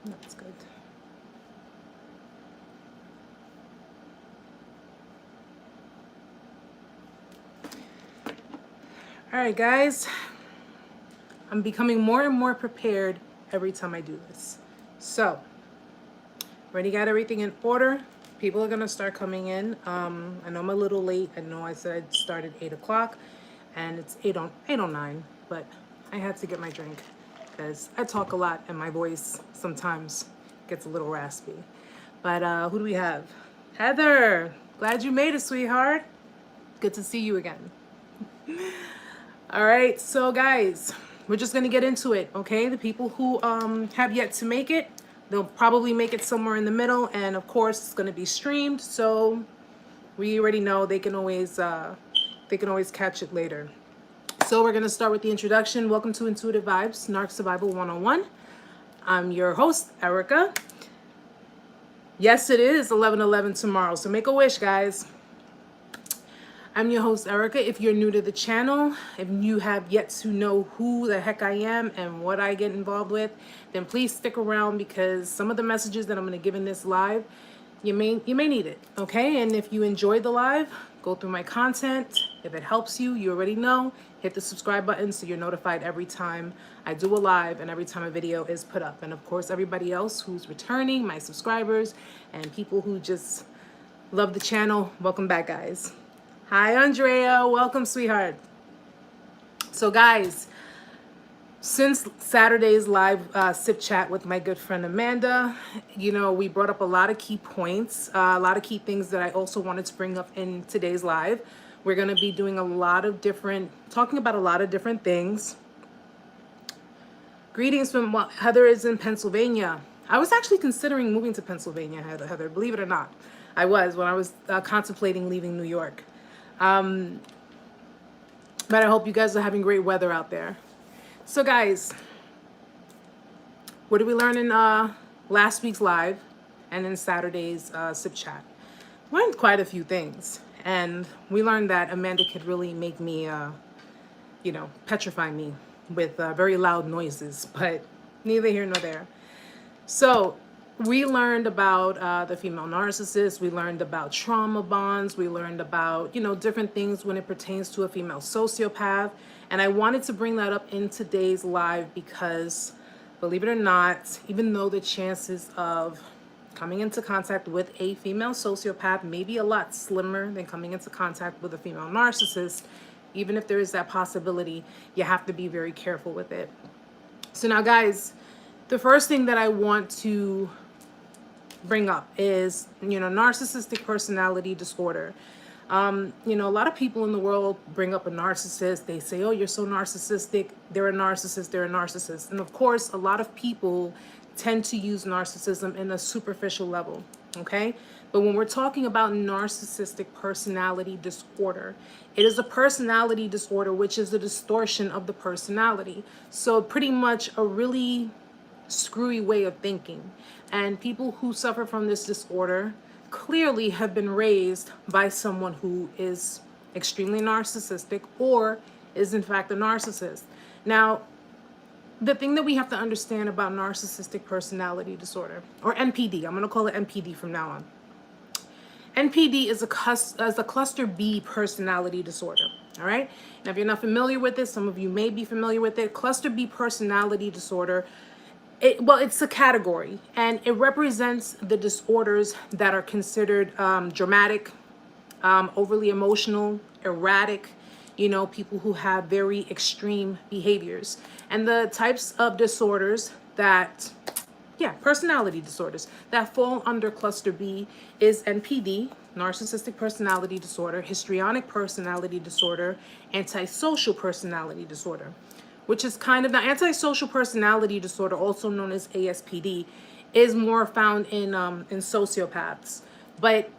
That's good. All right, guys. I'm becoming more and more prepared every time I do this. So, already got everything in order. People are gonna start coming in. I know I'm a little late. I know I said I'd start at 8 o'clock, and it's 8:09. But I had to get my drink because I talk a lot and my voice sometimes gets a little raspy. But who do we have? Heather. Glad you made it, sweetheart. Good to see you again. All right, so guys, we're just gonna get into it, okay? The people who have yet to make it, they'll probably make it somewhere in the middle, and of course, it's gonna be streamed, so we already know they can always catch it later. So we're gonna start with the introduction. Welcome to Intuitive Vibes, Narc Survival 101. I'm your host, Erica. Yes, it is 11/11 tomorrow, so make a wish, guys. I'm your host, Erica. If you're new to the channel, if you have yet to know who the heck I am and what I get involved with, then please stick around because some of the messages that I'm going to give in this live, you may need it, okay? And if you enjoy the live, go through my content. If it helps you, you already know, hit the subscribe button so you're notified every time I do a live and every time a video is put up. And of course, everybody else who's returning, my subscribers, and people who just love the channel, welcome back, guys. Hi, Andrea. Welcome, sweetheart. So, guys, since Saturday's live sip chat with my good friend Amanda, you know, we brought up a lot of key points, a lot of key things that I also wanted to bring up in today's live. We're going to be doing talking about a lot of different things. Greetings from Heather is in Pennsylvania. I was actually considering moving to Pennsylvania, Heather, believe it or not. I was when I was contemplating leaving New York. But I hope you guys are having great weather out there. So guys, what did we learn in last week's live and in Saturday's sip chat? We learned quite a few things. And we learned that Amanda could really make me, petrify me with very loud noises, but neither here nor there. So we learned about the female narcissist. We learned about trauma bonds. We learned about, different things when it pertains to a female sociopath. And I wanted to bring that up in today's live because, believe it or not, even though the chances of coming into contact with a female sociopath may be a lot slimmer than coming into contact with a female narcissist, even if there is that possibility, you have to be very careful with it. So now, guys, the first thing that I want to bring up is, narcissistic personality disorder. A lot of people in the world bring up a narcissist. They say, oh, you're so narcissistic. They're a narcissist. They're a narcissist. And of course, a lot of people tend to use narcissism in a superficial level. Okay. But when we're talking about narcissistic personality disorder, it is a personality disorder, which is a distortion of the personality. So pretty much a really screwy way of thinking. And people who suffer from this disorder clearly have been raised by someone who is extremely narcissistic or is in fact a narcissist. Now, the thing that we have to understand about narcissistic personality disorder, or NPD, I'm going to call it NPD from now on. NPD is a cluster B personality disorder. All right. Now, if you're not familiar with this, some of you may be familiar with it. Cluster B personality disorder. It's a category, and it represents the disorders that are considered dramatic, overly emotional, erratic, people who have very extreme behaviors. And the types of disorders personality disorders that fall under cluster B is NPD, narcissistic personality disorder, histrionic personality disorder, antisocial personality disorder, which is kind of the antisocial personality disorder, also known as ASPD, is more found in sociopaths, but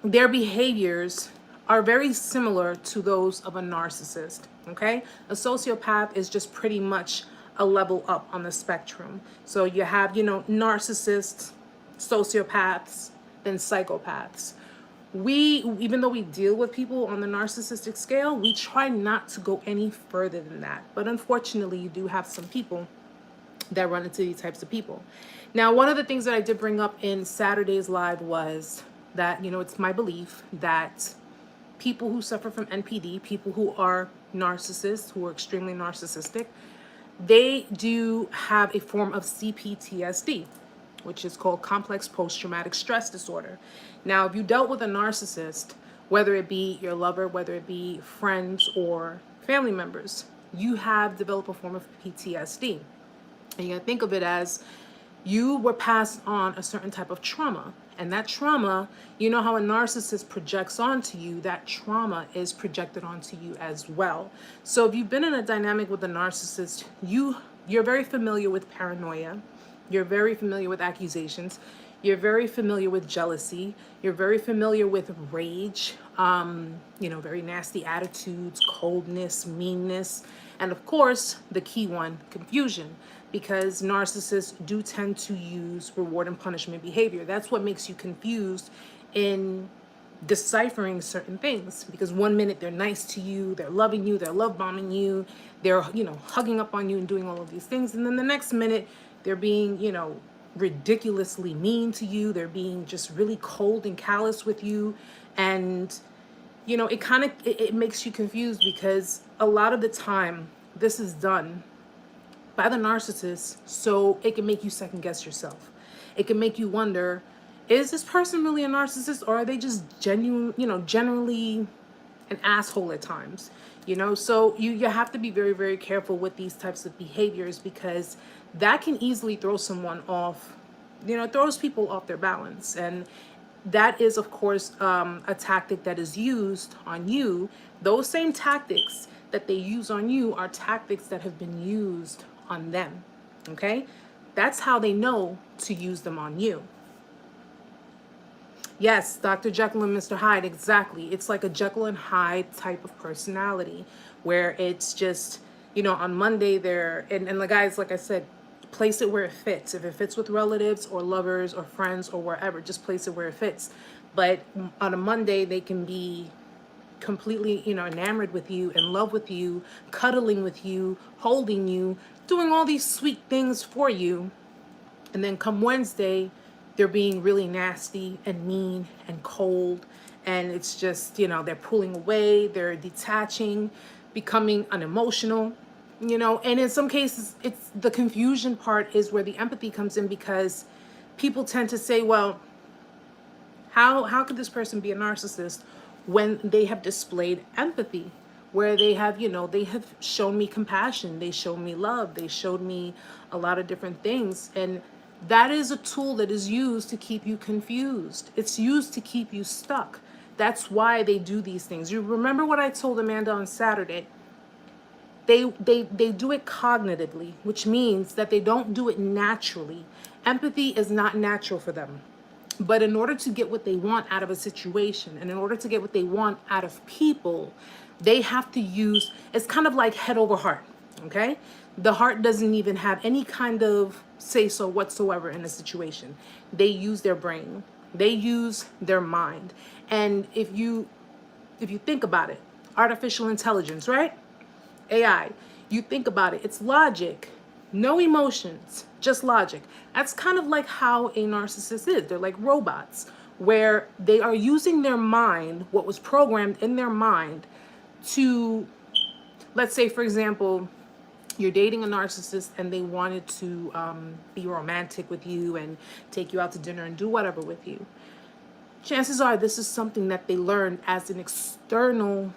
their behaviors are very similar to those of a narcissist. Okay, a sociopath is just pretty much a level up on the spectrum. So you have, narcissists, sociopaths, then psychopaths. Even though we deal with people on the narcissistic scale, we try not to go any further than that. But unfortunately, you do have some people that run into these types of people. Now, one of the things that I did bring up in Saturday's live was that, it's my belief that people who suffer from NPD, people who are narcissists, who are extremely narcissistic, they do have a form of CPTSD, which is called complex post-traumatic stress disorder. Now, if you dealt with a narcissist, whether it be your lover, whether it be friends or family members, you have developed a form of PTSD. And you gotta think of it as you were passed on a certain type of trauma. And that trauma, you know how a narcissist projects onto you, that trauma is projected onto you as well. So if you've been in a dynamic with a narcissist, you're very familiar with paranoia. You're very familiar with accusations. You're very familiar with jealousy. You're very familiar with rage, very nasty attitudes, coldness, meanness, and of course, the key one, confusion, because narcissists do tend to use reward and punishment behavior. That's what makes you confused in deciphering certain things, because one minute they're nice to you, they're loving you, they're love bombing you, they're, hugging up on you and doing all of these things. And then the next minute they're being, ridiculously mean to you. They're being just really cold and callous with you. And, it makes you confused, because a lot of the time this is done by the narcissist so it can make you second guess yourself. It can make you wonder, is this person really a narcissist, or are they just generally an asshole at times? So you have to be very, very careful with these types of behaviors, because that can easily throw someone off, throws people off their balance. And that is, of course, a tactic that is used on you. Those same tactics that they use on you are tactics that have been used on them. Okay? That's how they know to use them on you. Yes, Dr. Jekyll and Mr. Hyde, exactly. It's like a Jekyll and Hyde type of personality, where it's just, on Monday and the guys, like I said, place it where it fits. If it fits with relatives or lovers or friends or wherever, just place it where it fits. But on a Monday, they can be completely, enamored with you, in love with you, cuddling with you, holding you, doing all these sweet things for you. And then come Wednesday, they're being really nasty and mean and cold. And it's just, they're pulling away, they're detaching, becoming unemotional. And in some cases, it's the confusion part is where the empathy comes in, because people tend to say, well, how could this person be a narcissist when they have displayed empathy, where they have, they have shown me compassion, they showed me love, they showed me a lot of different things. And that is a tool that is used to keep you confused. It's used to keep you stuck. That's why they do these things. You remember what I told Amanda on Saturday? They do it cognitively, which means that they don't do it naturally. Empathy is not natural for them. But in order to get what they want out of a situation, and in order to get what they want out of people, they have to use, it's kind of like head over heart, okay? The heart doesn't even have any kind of say-so whatsoever in a situation. They use their brain. They use their mind. And if you think about it, artificial intelligence, right? AI, you think about it, it's logic, no emotions, just logic. That's kind of like how a narcissist is. They're like robots, where they are using their mind, what was programmed in their mind, to, let's say, for example, you're dating a narcissist and they wanted to be romantic with you and take you out to dinner and do whatever with you. Chances are this is something that they learned as an external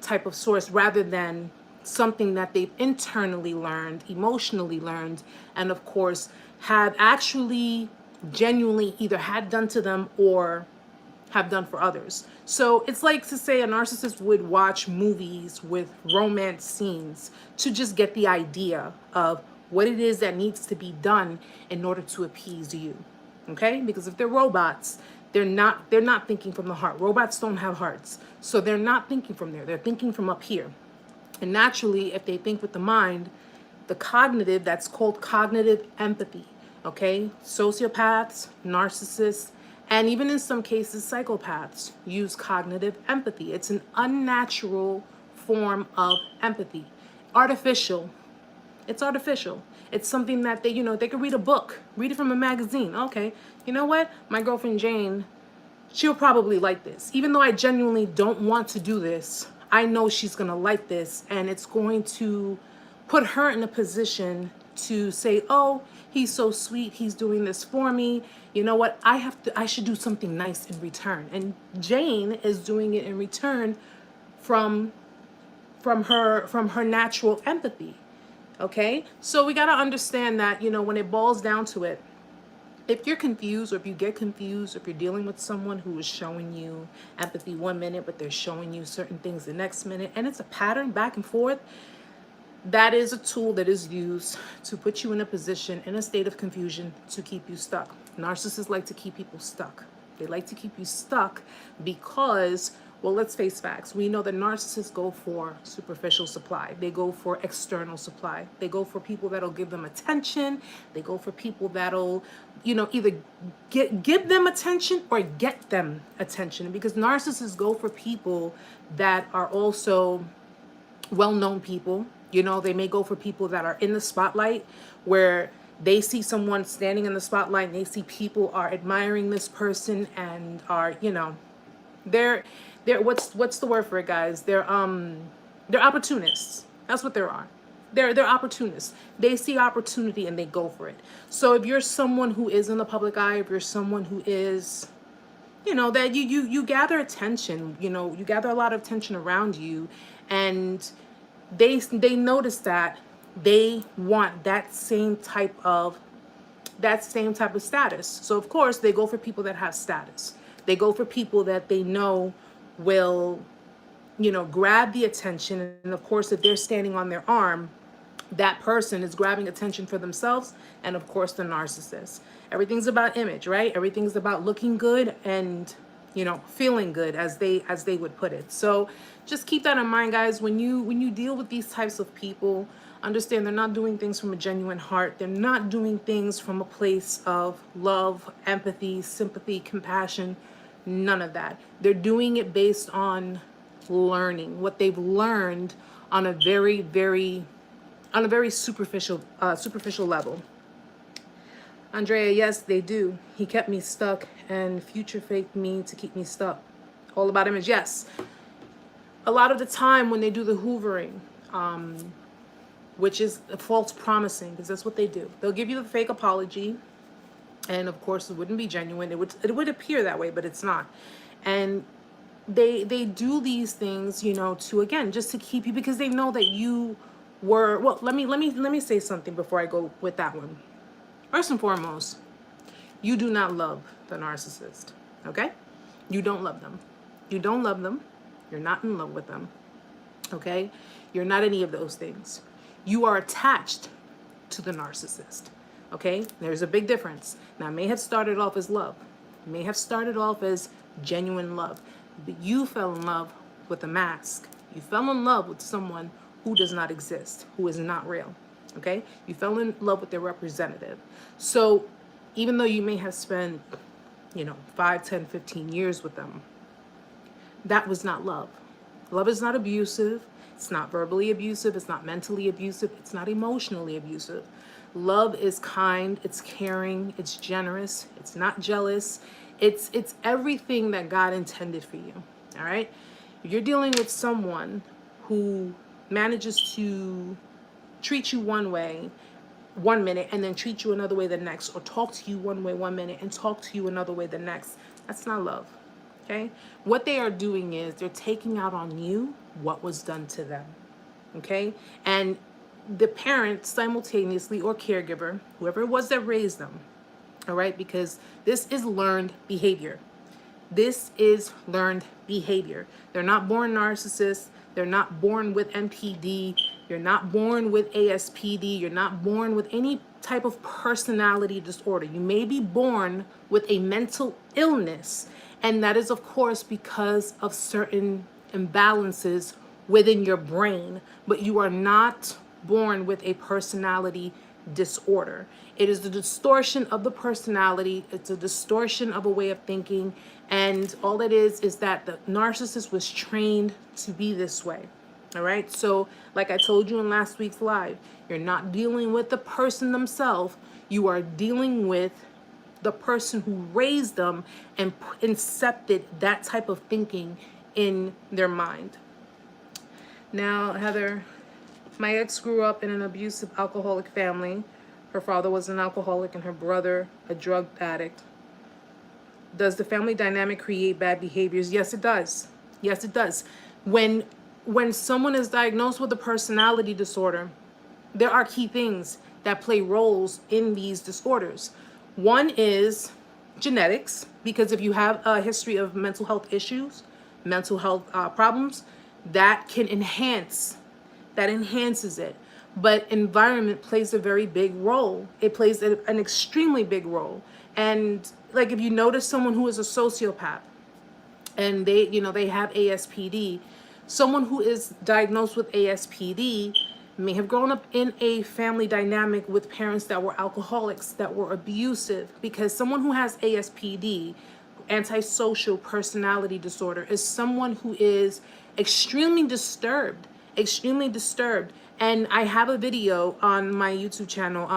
type of source, rather than something that they've internally learned, emotionally learned, and of course have actually genuinely either had done to them or have done for others. So it's like to say a narcissist would watch movies with romance scenes to just get the idea of what it is that needs to be done in order to appease you. Okay? Because if they're robots, they're not thinking from the heart. Robots don't have hearts. So they're not thinking from there. They're thinking from up here. And naturally, if they think with the mind, the cognitive, that's called cognitive empathy, okay? Sociopaths, narcissists, and even in some cases, psychopaths use cognitive empathy. It's an unnatural form of empathy, artificial, It's artificial. It's something that they, they could read a book, read it from a magazine. Okay, you know what? My girlfriend Jane, she'll probably like this. Even though I genuinely don't want to do this, I know she's going to like this, and it's going to put her in a position to say, oh, he's so sweet, he's doing this for me. You know what? I should do something nice in return. And Jane is doing it in return from her natural empathy. Okay? So we got to understand that, when it boils down to it, if you're confused, or if you get confused, or if you're dealing with someone who is showing you empathy one minute, but they're showing you certain things the next minute, and it's a pattern back and forth, that is a tool that is used to put you in a position, in a state of confusion, to keep you stuck. Narcissists like to keep people stuck. They like to keep you stuck because, well, let's face facts. We know that narcissists go for superficial supply. They go for external supply. They go for people that'll give them attention. They go for people that'll, either give them attention or get them attention. Because narcissists go for people that are also well-known people. They may go for people that are in the spotlight, where they see someone standing in the spotlight and they see people are admiring this person and are, they're what's the word for it, guys? They're opportunists. That's what they are. They're opportunists. They see opportunity and they go for it. So if you're someone who is in the public eye, if you're someone who is, that you gather attention, you gather a lot of attention around you, and they notice that they want that same type of status. So of course they go for people that have status. They go for people that they know will, grab the attention. And of course, if they're standing on their arm, that person is grabbing attention for themselves. And of course, the narcissist. Everything's about image, right? Everything's about looking good and, feeling good, as they would put it. So just keep that in mind, guys. When you deal with these types of people, understand they're not doing things from a genuine heart. They're not doing things from a place of love, empathy, sympathy, compassion. None of that. They're doing it based on learning what they've learned on a very superficial level. Andrea, yes, they do. He kept me stuck, and future faked me to keep me stuck. All about image. Yes. A lot of the time when they do the hoovering, which is a false promising, because that's what they do. They'll give you the fake apology, and of course it wouldn't be genuine. It would appear that way, but it's not. And they do these things, to, again, just to keep you, because they know that you were, well, let me say something before I go with that one. First and foremost, you do not love the narcissist, okay? You don't love them. You don't love them. You're not in love with them, okay? You're not any of those things. You are attached to the narcissist, okay? There's a big difference. Now, it may have started off as love. It may have started off as genuine love, but you fell in love with a mask. You fell in love with someone who does not exist, who is not real, okay? You fell in love with their representative. So even though you may have spent, 5, 10, 15 years with them, that was not love. Love is not abusive. It's not verbally abusive. It's not mentally abusive. It's not emotionally abusive. Love is kind. It's caring. It's generous. It's not jealous. It's everything that God intended for you. All right? If you're dealing with someone who manages to treat you one way one minute and then treat you another way the next, or talk to you one way one minute and talk to you another way the next, that's not love. Okay? What they are doing is they're taking out on you what was done to them. Okay? And the parent simultaneously, or caregiver, whoever it was that raised them, all right? Because this is learned behavior. This is learned behavior. They're not born narcissists. They're not born with MPD. You're not born with ASPD. You're not born with any type of personality disorder. You may be born with a mental illness, and that is, of course, because of certain imbalances within your brain, but you are not born with a personality disorder. It is the distortion of the personality. It's a distortion of a way of thinking, and all it is that the narcissist was trained to be this way. All right. So like I told you in last week's live, you're not dealing with the person themselves. You are dealing with the person who raised them and incepted that type of thinking in their mind. Now, Heather, my ex grew up in an abusive alcoholic family. Her father was an alcoholic and her brother a drug addict. Does the family dynamic create bad behaviors? Yes, it does. Yes, it does. When someone is diagnosed with a personality disorder, there are key things that play roles in these disorders. One is genetics, because if you have a history of mental health issues, mental health problems, that enhances it. But environment plays a very big role. It plays an extremely big role. And like if you notice someone who is a sociopath and they have ASPD, someone who is diagnosed with ASPD may have grown up in a family dynamic with parents that were alcoholics, that were abusive, because someone who has ASPD, antisocial personality disorder, is someone who is extremely disturbed. And I have a video on my YouTube channel.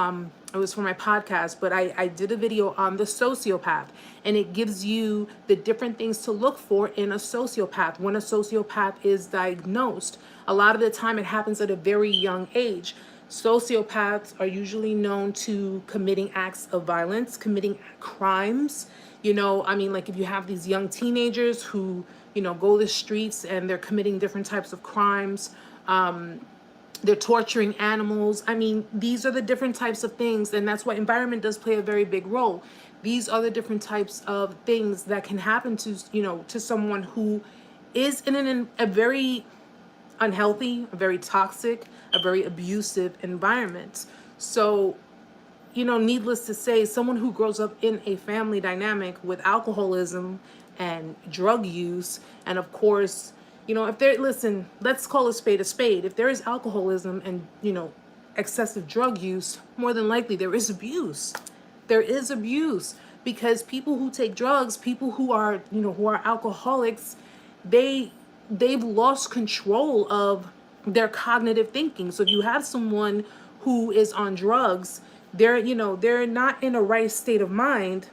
It was for my podcast, but I did a video on the sociopath, and it gives you the different things to look for in a sociopath. When a sociopath is diagnosed, a lot of the time it happens at a very young age. Sociopaths are usually known to committing acts of violence, committing crimes. Like if you have these young teenagers who, go the streets and they're committing different types of crimes, they're torturing animals. These are the different types of things, and that's why environment does play a very big role. These are the different types of things that can happen to someone who is in a very unhealthy, a very toxic, a very abusive environment. So, needless to say, someone who grows up in a family dynamic with alcoholism and drug use, and of course, let's call a spade a spade. If there is alcoholism and, excessive drug use, more than likely there is abuse. There is abuse, because people who take drugs, people who are alcoholics, they've lost control of their cognitive thinking. So if you have someone who is on drugs, they're not in a right state of mind.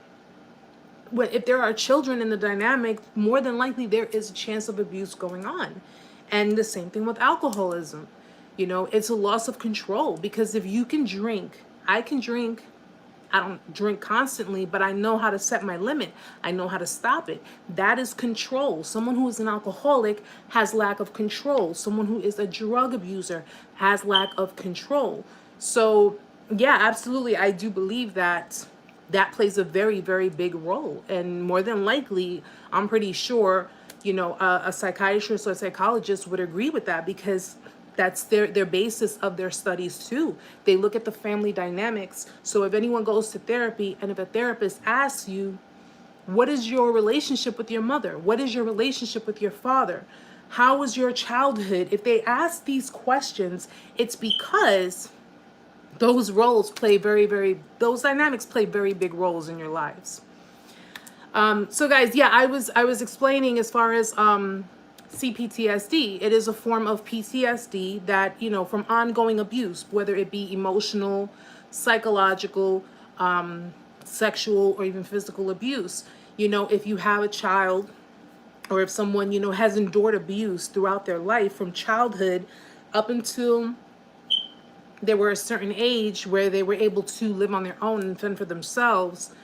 If there are children in the dynamic, more than likely there is a chance of abuse going on. And the same thing with alcoholism. It's a loss of control, because if you can drink, I can drink. I don't drink constantly, but I know how to set my limit. I know how to stop it. That is control. Someone who is an alcoholic has lack of control. Someone who is a drug abuser has lack of control. So yeah, absolutely. I do believe that plays a very, very big role. And more than likely, I'm pretty sure, a psychiatrist or a psychologist would agree with that, because that's their basis of their studies too. They look at the family dynamics. So if anyone goes to therapy and if a therapist asks you, what is your relationship with your mother? What is your relationship with your father? How was your childhood? If they ask these questions, it's because those roles play those dynamics play very big roles in your lives. So guys, yeah, I was explaining as far as CPTSD. It is a form of PTSD that, from ongoing abuse, whether it be emotional, psychological, sexual, or even physical abuse. If you have a child, or if someone, has endured abuse throughout their life from childhood up until they were a certain age where they were able to live on their own and fend for themselves,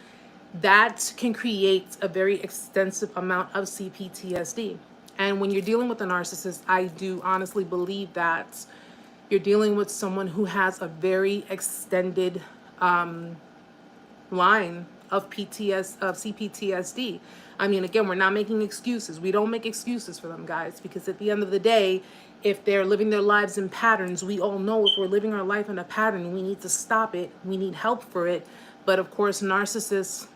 that can create a very extensive amount of CPTSD. And when you're dealing with a narcissist, I do honestly believe that you're dealing with someone who has a very extended line of CPTSD. Again, we're not making excuses. We don't make excuses for them, guys, because at the end of the day, if they're living their lives in patterns, we all know if we're living our life in a pattern, we need to stop it. We need help for it. But of course, narcissists,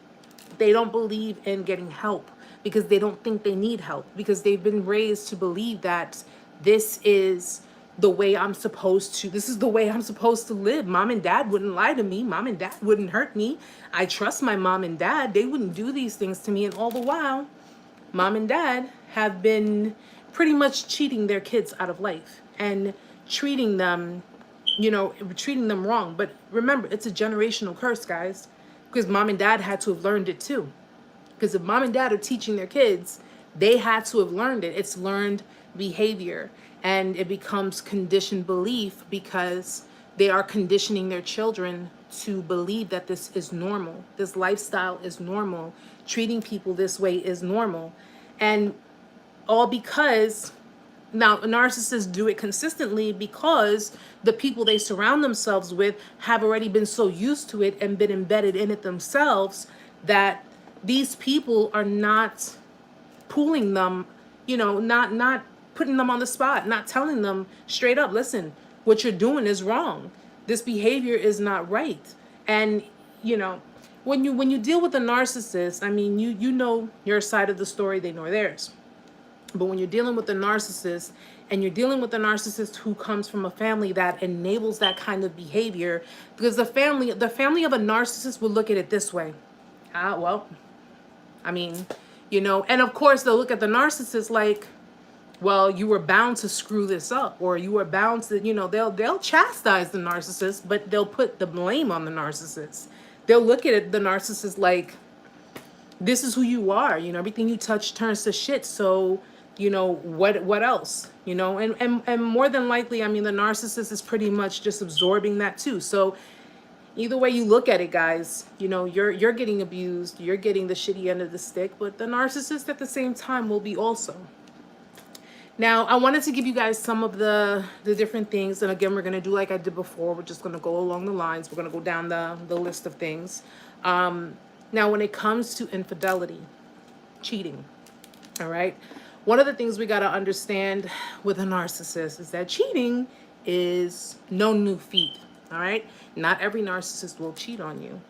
they don't believe in getting help, because they don't think they need help, because they've been raised to believe that this is the way I'm supposed to live. Mom and dad wouldn't lie to me. Mom and dad wouldn't hurt me. I trust my mom and dad. They wouldn't do these things to me. And all the while, mom and dad have been pretty much cheating their kids out of life. and treating them, treating them wrong. But remember, it's a generational curse, guys, because mom and dad had to have learned it too. Because if mom and dad are teaching their kids, they had to have learned it. It's learned behavior, and it becomes conditioned belief because they are conditioning their children to believe that this is normal. This lifestyle is normal. Treating people this way is normal. And all because now narcissists do it consistently because the people they surround themselves with have already been so used to it and been embedded in it themselves that these people are not pulling them, not putting them on the spot, not telling them straight up, listen, what you're doing is wrong. This behavior is not right. And when you deal with a narcissist, I mean, you know your side of the story, they know theirs. But when you're dealing with a narcissist, and you're dealing with a narcissist who comes from a family that enables that kind of behavior, because the family of a narcissist will look at it this way. Well, I mean, and of course they'll look at the narcissist like, well, you were bound to screw this up, or you were bound to, they'll chastise the narcissist, but they'll put the blame on the narcissist. They'll look at it, the narcissist like, this is who you are, everything you touch turns to shit. So, what else, and more than likely, I mean, the narcissist is pretty much just absorbing that too. So either way you look at it, guys, you're getting abused, you're getting the shitty end of the stick, but the narcissist at the same time will be also. Now, I wanted to give you guys some of the different things. And again, we're going to do like I did before. We're just going to go along the lines. We're going to go down the list of things. Now, when it comes to infidelity, cheating, all right, one of the things we got to understand with a narcissist is that cheating is no new feat, all right? Not every narcissist will cheat on you,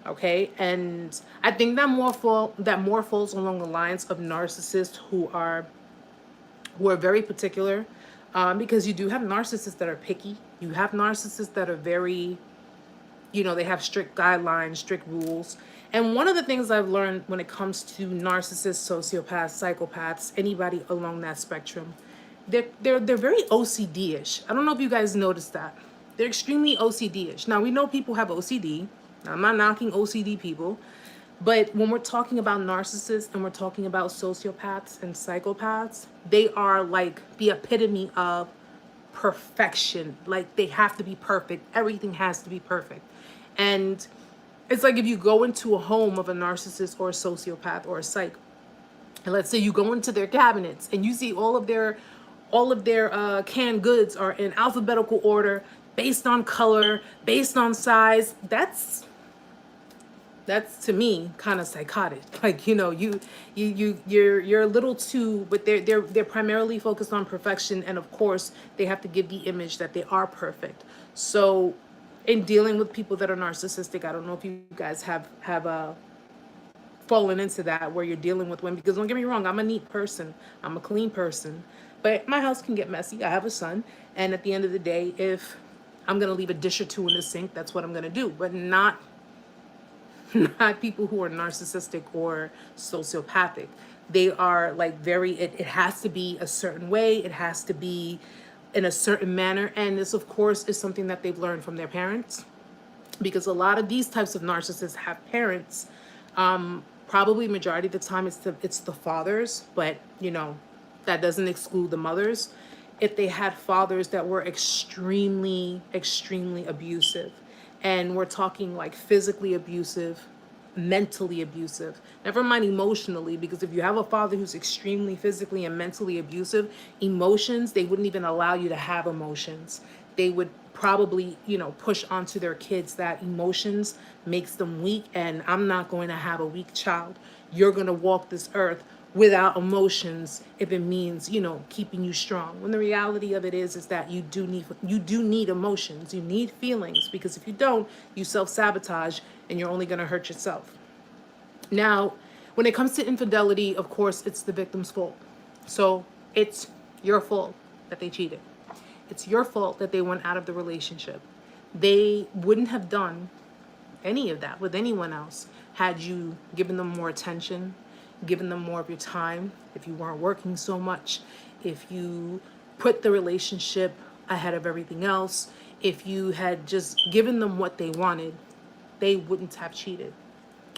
okay? And I think that more falls along the lines of narcissists who are very particular, because you do have narcissists that are picky. You have narcissists that are very, they have strict guidelines, strict rules. And one of the things I've learned when it comes to narcissists, sociopaths, psychopaths, anybody along that spectrum, they're very OCD-ish. I don't know if you guys noticed that. They're extremely OCD-ish. Now, we know people have OCD. I'm not knocking OCD people. But when we're talking about narcissists and we're talking about sociopaths and psychopaths, they are like the epitome of perfection. Like, they have to be perfect. Everything has to be perfect. And it's like if you go into a home of a narcissist or a sociopath or a psych, and let's say you go into their cabinets and you see all of their canned goods are in alphabetical order, based on color, based on size. That's to me kind of psychotic. Like, you're a little too, but they're primarily focused on perfection, and of course they have to give the image that they are perfect. So in dealing with people that are narcissistic, I don't know if you guys have fallen into that, where you're dealing with women, because don't get me wrong, I'm a neat person, I'm a clean person, but my house can get messy. I have a son, and at the end of the day, if I'm gonna leave a dish or two in the sink, that's what I'm gonna do. But not people who are narcissistic or sociopathic. They are like very, it has to be a certain way, it has to be in a certain manner, and this of course is something that they've learned from their parents, because a lot of these types of narcissists have parents. Probably majority of the time it's the fathers, but that doesn't exclude the mothers. If they had fathers that were extremely abusive, and we're talking like physically abusive, mentally abusive, never mind emotionally, because if you have a father who's extremely physically and mentally abusive, emotions, they wouldn't even allow you to have emotions. They would probably, push onto their kids that emotions makes them weak, and I'm not going to have a weak child. You're going to walk this earth without emotions if it means, keeping you strong. When the reality of it is that you do need emotions. You need feelings, because if you don't, you self-sabotage and you're only going to hurt yourself. Now, when it comes to infidelity, of course, it's the victim's fault. So it's your fault that they cheated. It's your fault that they went out of the relationship. They wouldn't have done any of that with anyone else had you given them more attention, given them more of your time, if you weren't working so much, if you put the relationship ahead of everything else, if you had just given them what they wanted, they wouldn't have cheated.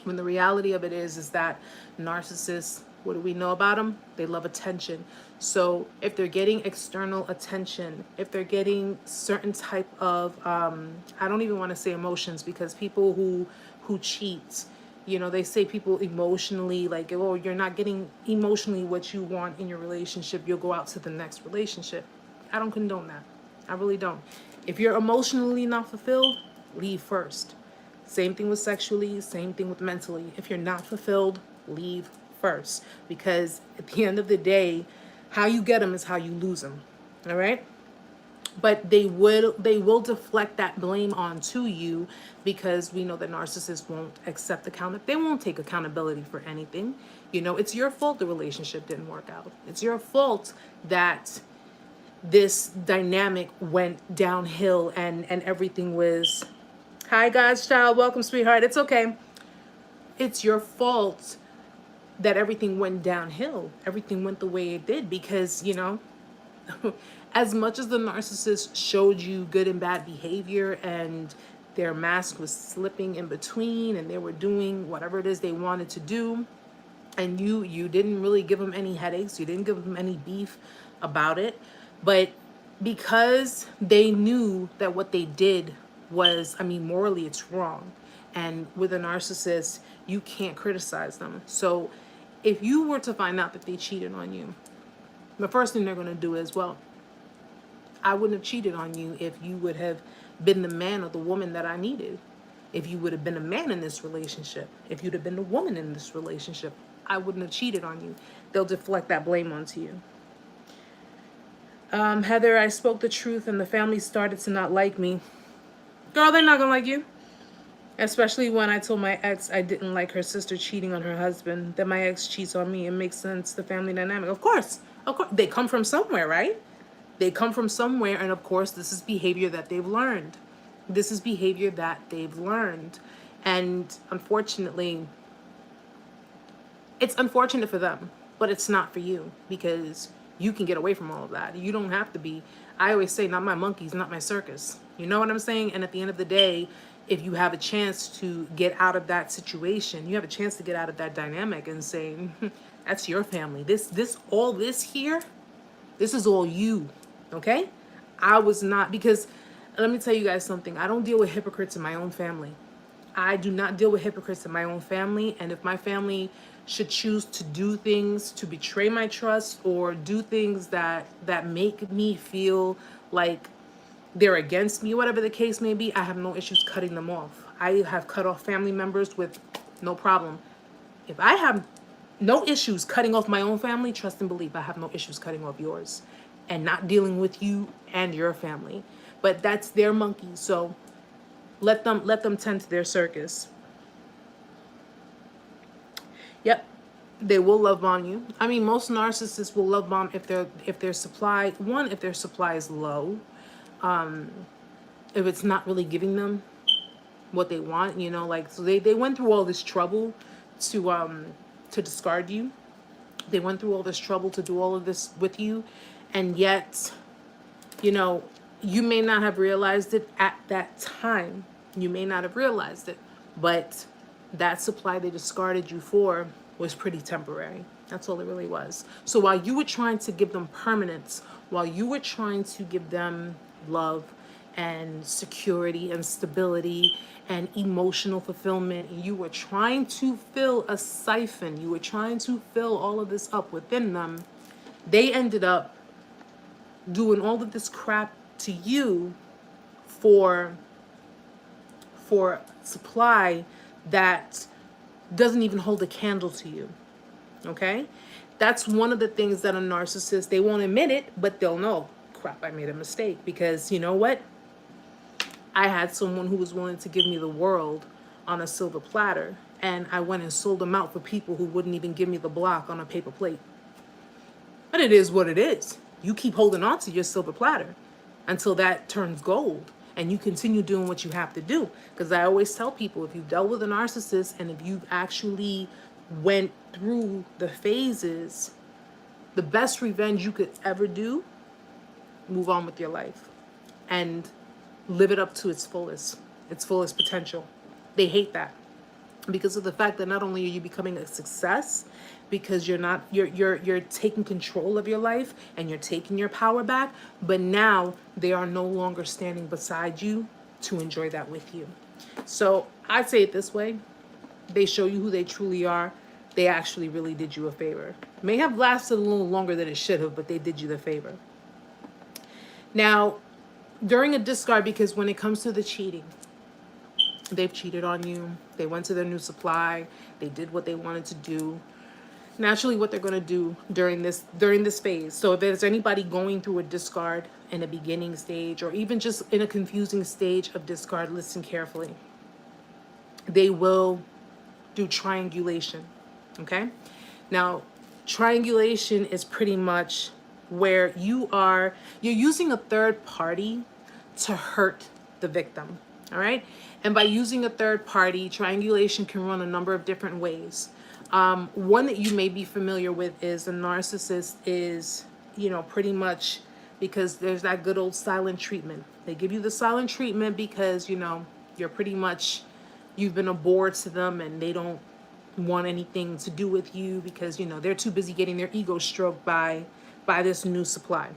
When the reality of it is that narcissists, what do we know about them? They love attention. So if they're getting external attention, if they're getting certain type of, I don't even want to say emotions, because people who cheat, you know, they say people emotionally, like, oh, you're not getting emotionally what you want in your relationship, you'll go out to the next relationship. I don't condone that. I really don't. If you're emotionally not fulfilled, leave first. Same thing with sexually, same thing with mentally. If you're not fulfilled, leave first. Because at the end of the day, how you get them is how you lose them. All right? But they will deflect that blame onto you, because we know that narcissists won't accept accountability. They won't take accountability for anything. You know, it's your fault the relationship didn't work out. It's your fault that this dynamic went downhill and everything was, hi God's child, welcome sweetheart, it's okay. It's your fault that everything went downhill. Everything went the way it did because, you know, as much as the narcissist showed you good and bad behavior and their mask was slipping in between and they were doing whatever it is they wanted to do, and you didn't really give them any headaches, you didn't give them any beef about it, but because they knew that what they did was, I mean, morally it's wrong, and with a narcissist you can't criticize them. So if you were to find out that they cheated on you, the first thing they're going to do is, well, I wouldn't have cheated on you if you would have been the man or the woman that I needed. If you would have been a man in this relationship, if you'd have been the woman in this relationship, I wouldn't have cheated on you. They'll deflect that blame onto you. Heather, I spoke the truth and the family started to not like me. Girl, they're not gonna like you. Especially when I told my ex I didn't like her sister cheating on her husband, that my ex cheats on me. It makes sense, the family dynamic. Of course. They come from somewhere, right? They come from somewhere, and of course this is behavior that they've learned. This is behavior that they've learned. And unfortunately, it's unfortunate for them, but it's not for you, because you can get away from all of that. You don't have to be, I always say, not my monkeys, not my circus. You know what I'm saying? And at the end of the day, if you have a chance to get out of that situation, you have a chance to get out of that dynamic and say, that's your family. All this here, this is all you, okay? I was not, because let me tell you guys something. I don't deal with hypocrites in my own family. I do not deal with hypocrites in my own family. And if my family should choose to do things to betray my trust or do things that make me feel like they're against me, whatever the case may be, I have no issues cutting them off. I have cut off family members with no problem. If I have no issues cutting off my own family, trust and believe I have no issues cutting off yours and not dealing with you and your family. But that's their monkey, so let them tend to their circus. Yep, they will love bomb you. I mean, most narcissists will love bomb if their supply is low, if it's not really giving them what they want, you know, like, so they went through all this trouble to discard you. They went through all this trouble to do all of this with you, and yet, you know, you may not have realized it at that time. You may not have realized it, but that supply they discarded you for was pretty temporary. That's all it really was. So while you were trying to give them permanence, while you were trying to give them love and security and stability and emotional fulfillment, you were trying to fill a siphon, you were trying to fill all of this up within them, they ended up doing all of this crap to you for supply that doesn't even hold a candle to you. Okay? That's one of the things that a narcissist, they won't admit it, but they'll know, crap, I made a mistake, because you know what? I had someone who was willing to give me the world on a silver platter, and I went and sold them out for people who wouldn't even give me the block on a paper plate. But it is what it is. You keep holding on to your silver platter until that turns gold, and you continue doing what you have to do. Because I always tell people, if you've dealt with a narcissist and if you've actually went through the phases, the best revenge you could ever do move on with your life, and live it up to its fullest potential. They hate that because of the fact that not only are you becoming a success, because you're taking control of your life and you're taking your power back, but now they are no longer standing beside you to enjoy that with you. So I say it this way: they show you who they truly are. They actually really did you a favor. May have lasted a little longer than it should have, but they did you the favor. Now, during a discard, because when it comes to the cheating, they've cheated on you. They went to their new supply. They did what they wanted to do. Naturally, what they're going to do during this phase. So if there's anybody going through a discard in a beginning stage, or even just in a confusing stage of discard, listen carefully. They will do triangulation. Okay? Now, triangulation is pretty much where you're using a third party to hurt the victim. All right? And by using a third party, triangulation can run a number of different ways. One that you may be familiar with is a narcissist is, pretty much because there's that good old silent treatment. They give you the silent treatment because, you're pretty much, you've been a bore to them and they don't want anything to do with you because, they're too busy getting their ego stroked by this new supply.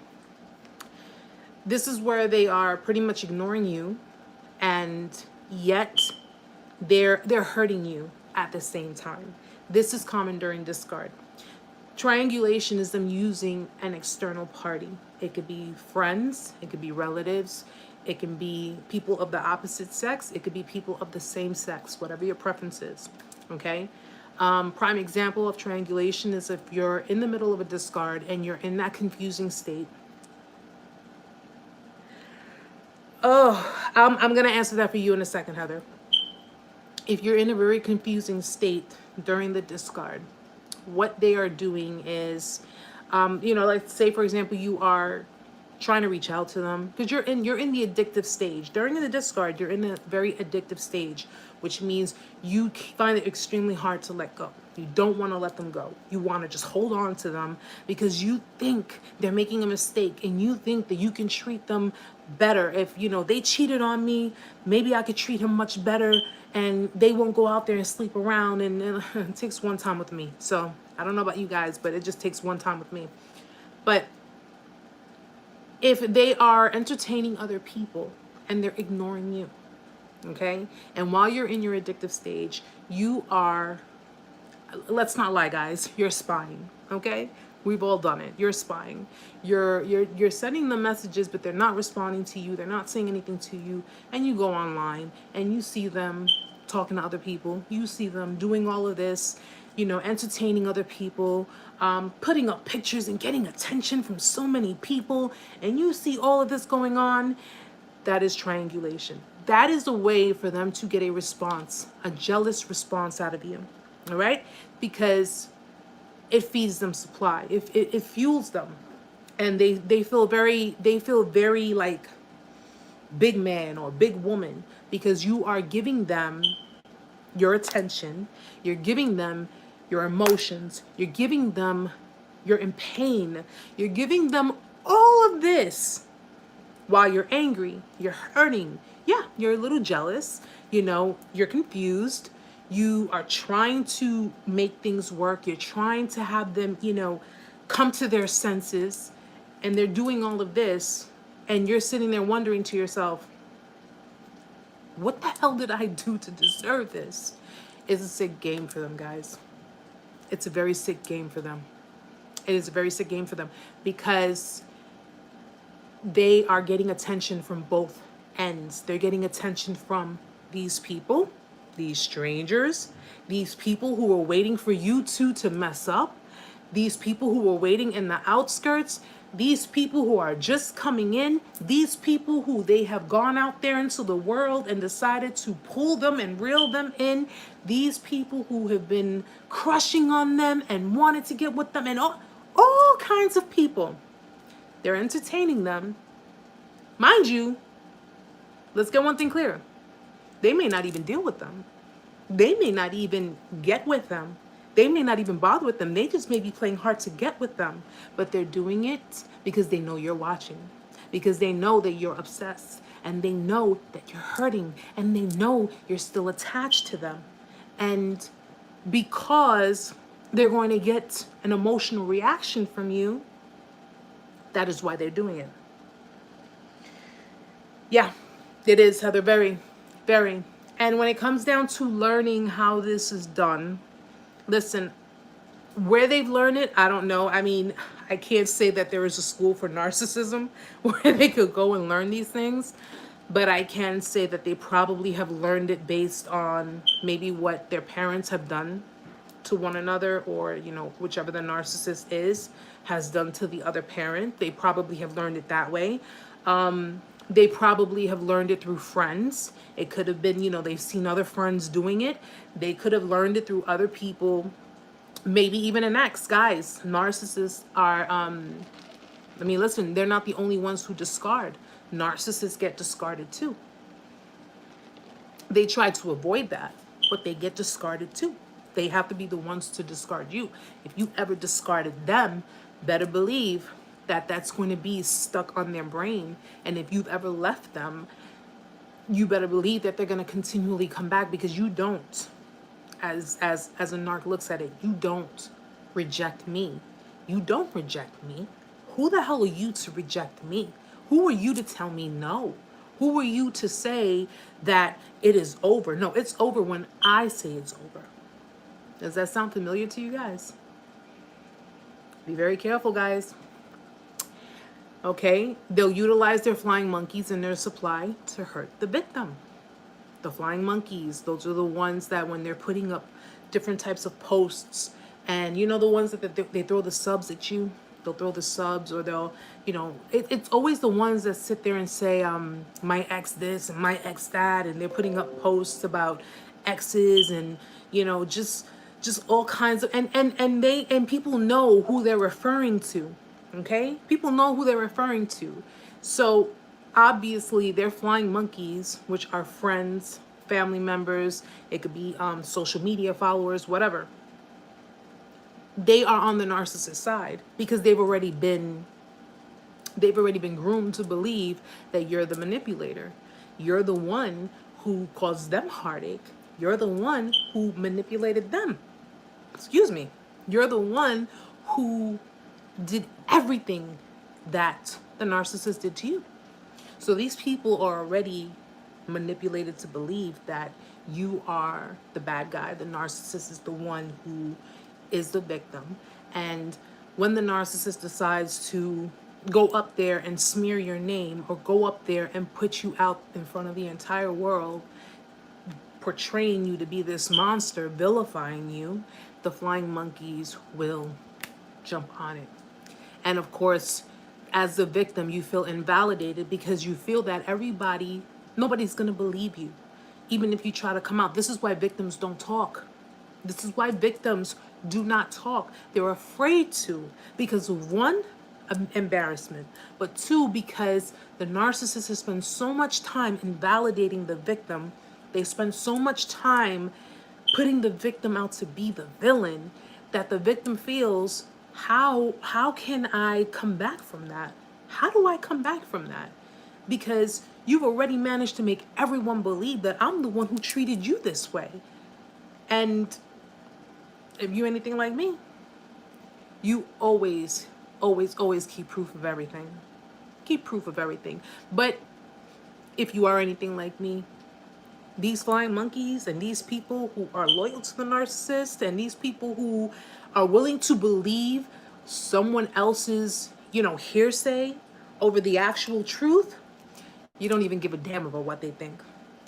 This is where they are pretty much ignoring you, and yet they're hurting you at the same time. This is common during discard. Triangulation is them using an external party. It could be friends, it could be relatives, it can be people of the opposite sex, it could be people of the same sex, whatever your preference is. Okay? Prime example of triangulation is if you're in the middle of a discard and you're in that confusing state. Oh, I'm going to answer that for you in a second, Heather. If you're in a very confusing state during the discard, what they are doing is, like say, for example, you are trying to reach out to them because you're in the addictive stage. During the discard, you're in a very addictive stage, which means you find it extremely hard to let go. You don't want to let them go. You want to just hold on to them because you think they're making a mistake and you think that you can treat them better. If, they cheated on me, maybe I could treat him much better and they won't go out there and sleep around. And it takes one time with me. So I don't know about you guys, but it just takes one time with me. But if they are entertaining other people and they're ignoring you, okay? And while you're in your addictive stage, you are, let's not lie, guys, you're spying, okay? We've all done it. You're spying. You're sending them messages, but they're not responding to you. They're not saying anything to you. And you go online and you see them talking to other people. You see them doing all of this, entertaining other people, putting up pictures and getting attention from so many people. And you see all of this going on. That is triangulation. That is a way for them to get a response, a jealous response out of you. All right? Because it feeds them supply. It fuels them. And they feel very like big man or big woman because you are giving them your attention. You're giving them your emotions. You're giving them you're in pain. You're giving them all of this while you're angry. You're hurting. Yeah, you're a little jealous. You're confused. You are trying to make things work. You're trying to have them, come to their senses. And they're doing all of this. And you're sitting there wondering to yourself, what the hell did I do to deserve this? It's a sick game for them, guys. It's a very sick game for them. It is a very sick game for them because they are getting attention from both ends. They're getting attention from these people, these strangers, these people who are waiting for you to mess up, these people who are waiting in the outskirts, these people who are just coming in, these people who they have gone out there into the world and decided to pull them and reel them in, these people who have been crushing on them and wanted to get with them, and all kinds of people. They're entertaining them. Mind you, let's get one thing clear. They may not even deal with them. They may not even get with them. They may not even bother with them. They just may be playing hard to get with them. But they're doing it because they know you're watching. because they know that you're obsessed, and they know that you're hurting, and they know you're still attached to them. And because they're going to get an emotional reaction from you, that is why they're doing it. Yeah, it is, Heather, very, very. And when it comes down to learning how this is done, listen, where they've learned it, I don't know. I mean, I can't say that there is a school for narcissism where they could go and learn these things, but I can say that they probably have learned it based on maybe what their parents have done to one another, or, you know, whichever the narcissist is has done to the other parent. They probably have learned it that way. They probably have learned it through friends. It could have been, you know, they've seen other friends doing it. They could have learned it through other people, maybe even an ex. Guys, narcissists are, I mean, listen, they're not the only ones who discard. Narcissists get discarded too. They try to avoid that, but they get discarded too. They have to be the ones to discard you. If you ever discarded them, better believe that that's going to be stuck on their brain. And if you've ever left them, you better believe that they're going to continually come back, because you don't, as a narc looks at it, you don't reject me. You don't reject me. Who the hell are you to reject me? Who are you to tell me no? Who are you to say that it is over? No, it's over when I say it's over. Does that sound familiar to you guys? Be very careful, guys. Okay, they'll utilize their flying monkeys in their supply to hurt the victim. The flying monkeys, those are the ones that when they're putting up different types of posts, and you know, the ones that they throw the subs at you, they'll throw the subs, or they'll, you know, it's always the ones that sit there and say, my ex this and my ex that, and they're putting up posts about exes, and, you know, just all kinds of, and people know who they're referring to. Okay, people know who they're referring to. So obviously they're flying monkeys, which are friends, family members. It could be social media followers, whatever. They are on the narcissist side because they've already been groomed to believe that you're the manipulator. You're the one who caused them heartache. You're the one who manipulated them. Excuse me. You're the one who did everything that the narcissist did to you. So these people are already manipulated to believe that you are the bad guy. The narcissist is the one who is the victim. And when the narcissist decides to go up there and smear your name, or go up there and put you out in front of the entire world, portraying you to be this monster, vilifying you, the flying monkeys will jump on it. And of course, as the victim, you feel invalidated because you feel that nobody's going to believe you, even if you try to come out. This is why victims don't talk. This is why victims do not talk. They're afraid to, because of one, embarrassment, but two, because the narcissist has spent so much time invalidating the victim. They spend so much time putting the victim out to be the villain, that the victim feels, how can I come back from that? How do I come back from that? Because you've already managed to make everyone believe that I'm the one who treated you this way. And if you're anything like me, you always keep proof of everything. Keep proof of everything. But if you are anything like me, these flying monkeys and these people who are loyal to the narcissist, and these people who are willing to believe someone else's, hearsay over the actual truth, you don't even give a damn about what they think.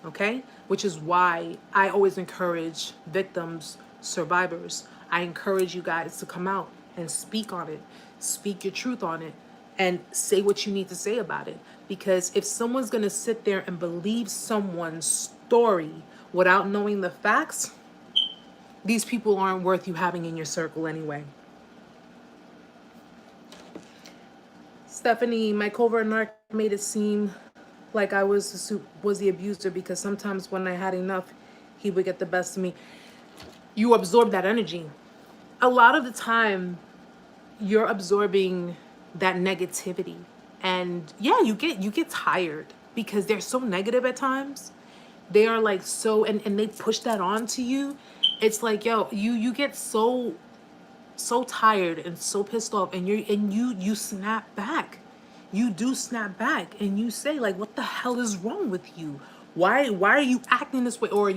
Okay? Which is why I always encourage victims, survivors. I encourage you guys to come out and speak on it. Speak your truth on it. And say what you need to say about it. Because if someone's going to sit there and believe someone's story without knowing the facts, these people aren't worth you having in your circle anyway. Stephanie, my covert narc made it seem like I was the abuser, because sometimes when I had enough, he would get the best of me. You absorb that energy. A lot of the time, you're absorbing that negativity. And yeah, you get tired because they're so negative at times. They are like so, and they push that onto you. It's like, yo, you get so tired and so pissed off, and you snap back. You do snap back and you say, like, what the hell is wrong with you? Why are you acting this way? Or,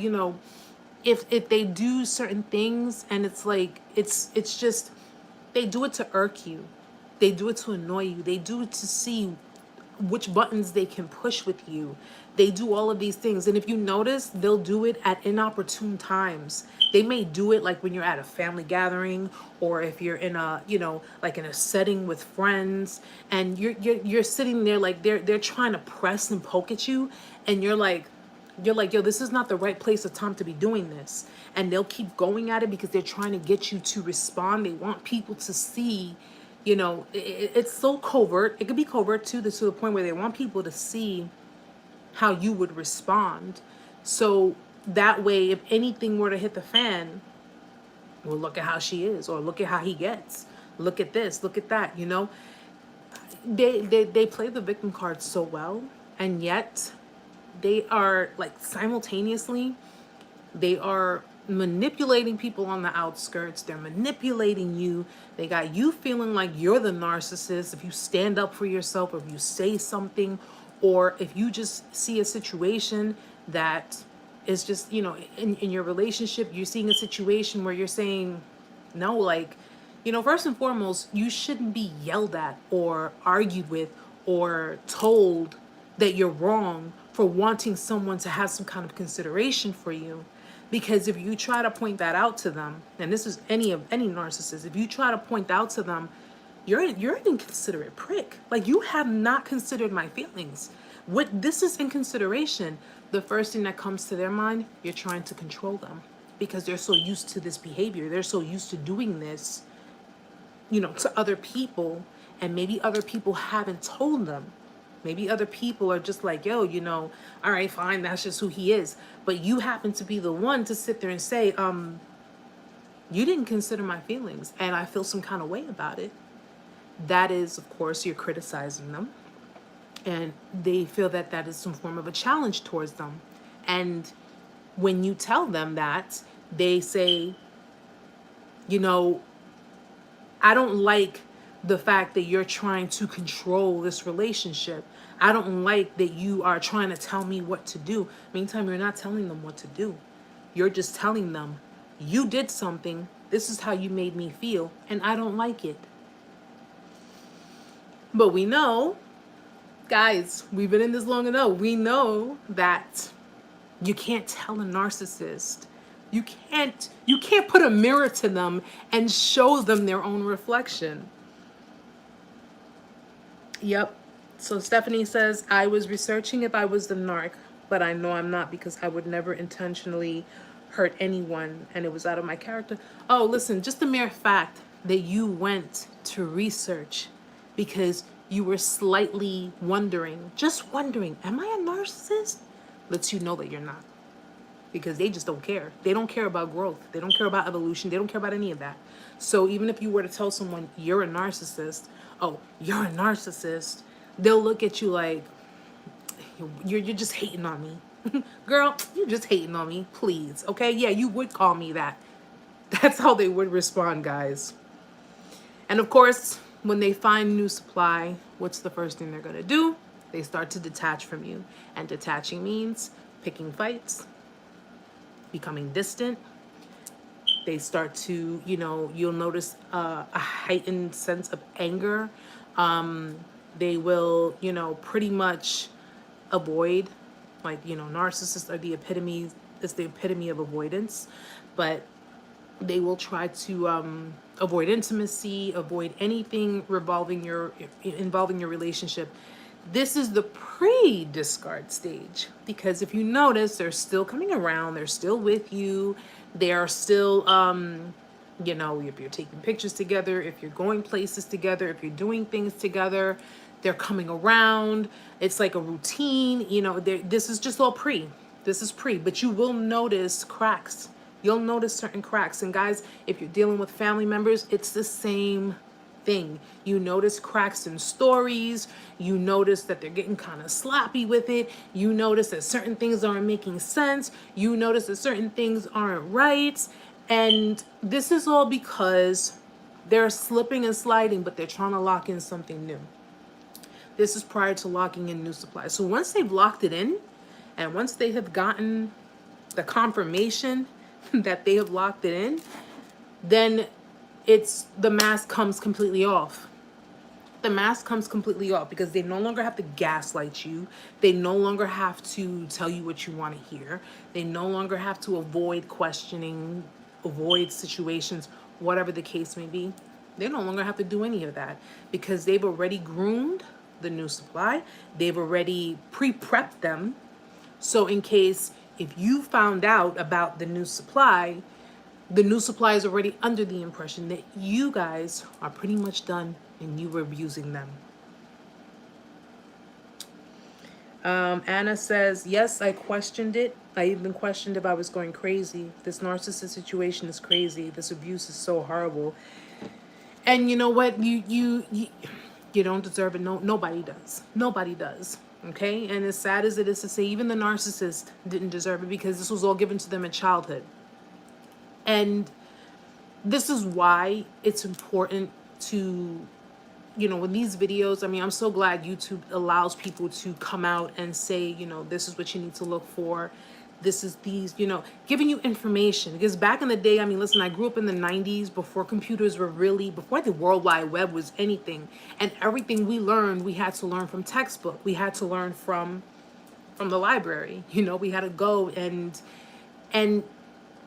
if they do certain things, and it's like, it's just, they do it to irk you. They do it to annoy you. They do it to see which buttons they can push with you. They do all of these things. And if you notice, they'll do it at inopportune times. They may do it like when you're at a family gathering, or if you're in a, like in a setting with friends, and you're sitting there, like they're trying to press and poke at you, and you're like, yo, this is not the right place or time to be doing this. And they'll keep going at it because they're trying to get you to respond. They want people to see, it's so covert. It could be covert too, to the point where they want people to see how you would respond. So that way, if anything were to hit the fan, well, look at how she is, or look at how he gets. Look at this, look at that, They play the victim card so well, and yet they are like simultaneously, they are manipulating people on the outskirts. They're manipulating you. They got you feeling like you're the narcissist if you stand up for yourself, or if you say something, or if you just see a situation that is just, in your relationship, you're seeing a situation where you're saying, no, like, first and foremost, you shouldn't be yelled at or argued with or told that you're wrong for wanting someone to have some kind of consideration for you. Because if you try to point that out to them, and this is any narcissist, if you try to point out to them, you're an inconsiderate prick. Like, you have not considered my feelings. What this is inconsideration. The first thing that comes to their mind, you're trying to control them, because they're so used to this behavior. They're so used to doing this, to other people, and maybe other people haven't told them. Maybe other people are just like, yo, all right, fine, that's just who he is. But you happen to be the one to sit there and say, you didn't consider my feelings, and I feel some kind of way about it. That is, of course, you're criticizing them. And they feel that that is some form of a challenge towards them. And when you tell them that, they say, I don't like the fact that you're trying to control this relationship. I don't like that you are trying to tell me what to do. Meantime, you're not telling them what to do. You're just telling them, you did something, this is how you made me feel, and I don't like it. But we know, guys, we've been in this long enough. We know that you can't tell a narcissist. You can't put a mirror to them and show them their own reflection. Yep. So Stephanie says, I was researching if I was the narc, but I know I'm not, because I would never intentionally hurt anyone, and it was out of my character. Oh, listen, just the mere fact that you went to research because you were slightly just wondering, am I a narcissist? Lets you know that you're not. Because they just don't care. They don't care about growth. They don't care about evolution. They don't care about any of that. So even if you were to tell someone you're a narcissist, oh, you're a narcissist, they'll look at you like, you're just hating on me. Girl, you're just hating on me, please. Okay, yeah, you would call me that. That's how they would respond, guys. And of course, when they find new supply, what's the first thing they're going to do? They start to detach from you. And detaching means picking fights, becoming distant. They start to, you'll notice a heightened sense of anger. They will, pretty much avoid, like, narcissists are the epitome of avoidance, but they will try to avoid intimacy, avoid anything involving your relationship. This is the pre-discard stage, because if you notice, they're still coming around, they're still with you, they are still, if you're taking pictures together, if you're going places together, if you're doing things together, they're coming around. It's like a routine, this is just all pre. This is pre, but you will notice cracks. You'll notice certain cracks. And guys, if you're dealing with family members, it's the same thing. You notice cracks in stories. You notice that they're getting kind of sloppy with it. You notice that certain things aren't making sense. You notice that certain things aren't right. And this is all because they're slipping and sliding, but they're trying to lock in something new. This is prior to locking in new supply. So once they've locked it in, and once they have gotten the confirmation that they have locked it in, then the mask comes completely off. The mask comes completely off because they no longer have to gaslight you. They no longer have to tell you what you want to hear. They no longer have to avoid questioning, avoid situations, whatever the case may be. They no longer have to do any of that because they've already groomed the new supply. They've already pre-prepped them. So in case if you found out about the new supply is already under the impression that you guys are pretty much done and you were abusing them. Anna says, yes, I questioned it. I even questioned if I was going crazy. This narcissist situation is crazy. This abuse is so horrible. And you know what? You don't deserve it. No, nobody does. Nobody does. Okay? And as sad as it is to say, even the narcissist didn't deserve it because this was all given to them in childhood. And this is why it's important to, with these videos, I mean, I'm so glad YouTube allows people to come out and say, this is what you need to look for. This is these, giving you information. Because back in the day, I mean, listen, I grew up in the 90s before computers were before the World Wide Web was anything. And everything we learned, we had to learn from textbook. We had to learn from the library. We had to go and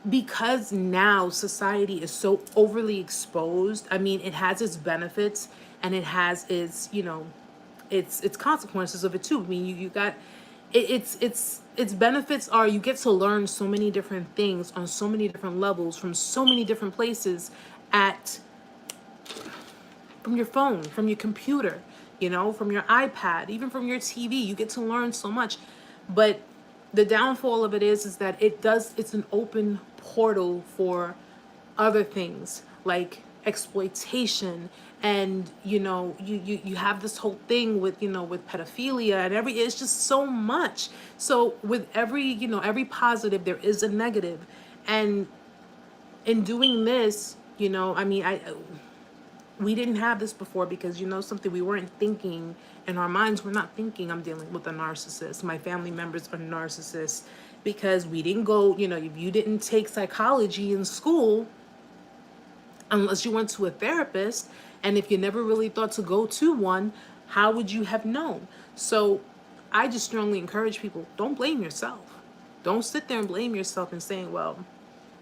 because now society is so overly exposed, I mean, it has its benefits and it has its, its consequences of it too. I mean, you got its benefits are you get to learn so many different things on so many different levels from so many different places from your phone, from your computer, from your iPad, even from your TV. You get to learn so much. But the downfall of it is that it's an open portal for other things like exploitation and you have this whole thing with with pedophilia and it's just so much. So with every positive there is a negative, and in doing this, I mean, we didn't have this before because something, we weren't thinking in our minds, we're not thinking I'm dealing with a narcissist, my family members are narcissists, because we didn't go, if you didn't take psychology in school, unless you went to a therapist, and if you never really thought to go to one, how would you have known? So I just strongly encourage people, don't blame yourself. Don't sit there and blame yourself and saying, well,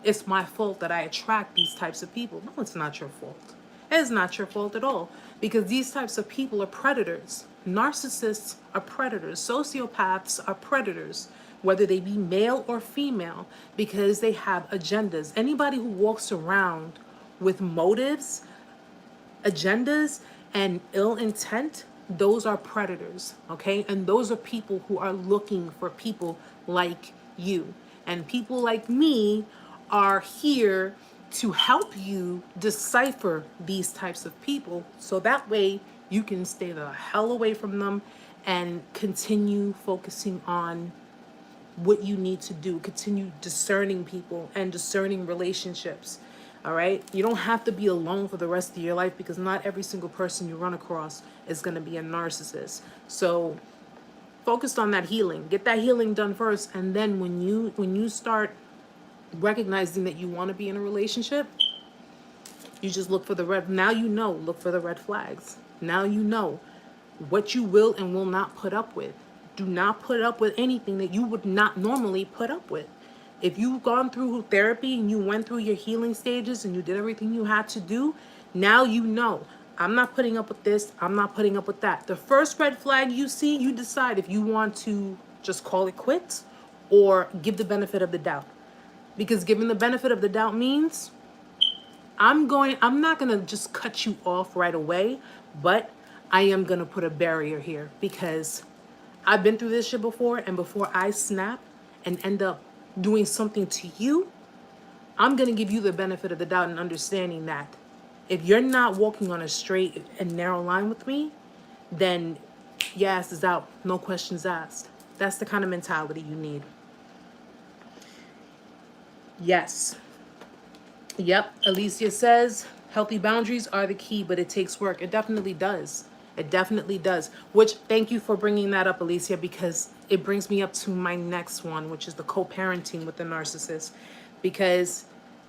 it's my fault that I attract these types of people. No, it's not your fault. It's not your fault at all, because these types of people are predators. Narcissists are predators. Sociopaths are predators, whether they be male or female, because they have agendas. Anybody who walks around with motives, agendas, and ill intent, those are predators, okay? And those are people who are looking for people like you. And people like me are here to help you decipher these types of people, so that way you can stay the hell away from them and continue focusing on what you need to do. Continue discerning people and discerning relationships. All right? You don't have to be alone for the rest of your life, because not every single person you run across is going to be a narcissist. So focus on that healing. Get that healing done first, and then when you start recognizing that you want to be in a relationship, you just look for the red. Now look for the red flags. Now you know what you will and will not put up with. Do not put up with anything that you would not normally put up with. If you've gone through therapy and you went through your healing stages and you did everything you had to do, now you know, I'm not putting up with this, I'm not putting up with that. The first red flag you see, you decide if you want to just call it quits or give the benefit of the doubt. Because giving the benefit of the doubt means I'm not going to just cut you off right away, but I am going to put a barrier here, because I've been through this shit before, and before I snap and end up doing something to you, I'm going to give you the benefit of the doubt and understanding that If you're not walking on a straight and narrow line with me, then your ass is out. No questions asked. That's the kind of mentality you need. Yes. Yep. Alicia says healthy boundaries are the key, but it takes work. It definitely does. It definitely does. Which, thank you for bringing that up, Alicia, because it brings me up to my next one, which is the co-parenting with the narcissist. Because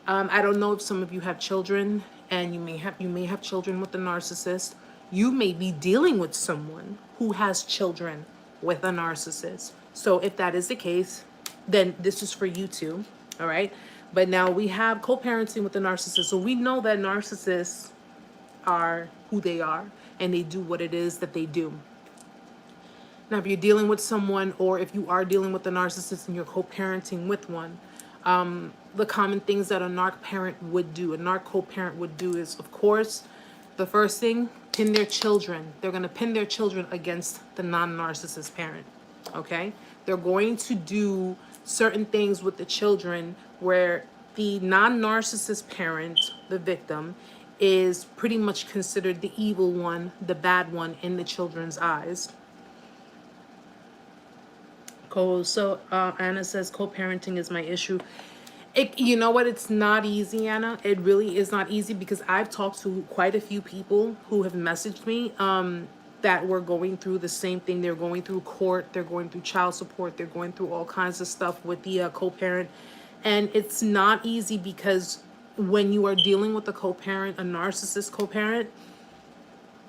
I don't know if some of you have children, and you may have children with the narcissist. You may be dealing with someone who has children with a narcissist. So if that is the case, then this is for you too. All right. But now we have co-parenting with the narcissist. So we know that narcissists are who they are and they do what it is that they do. Now, if you're dealing with someone, or if you are dealing with a narcissist and you're co-parenting with one, the common things that a narc parent would do, a narc co-parent would do is, of course, the first thing, pin their children. They're going to pin their children against the non-narcissist parent. Okay? They're going to do certain things with the children where the non-narcissist parent, the victim, is pretty much considered the evil one, the bad one in the children's eyes. So Anna says co-parenting is my issue. You know what? It's not easy, Anna. It really is not easy, because I've talked to quite a few people who have messaged me that were going through the same thing. They're going through court. They're going through child support. They're going through all kinds of stuff with the co-parent. And it's not easy, because when you are dealing with a co-parent, a narcissist co-parent,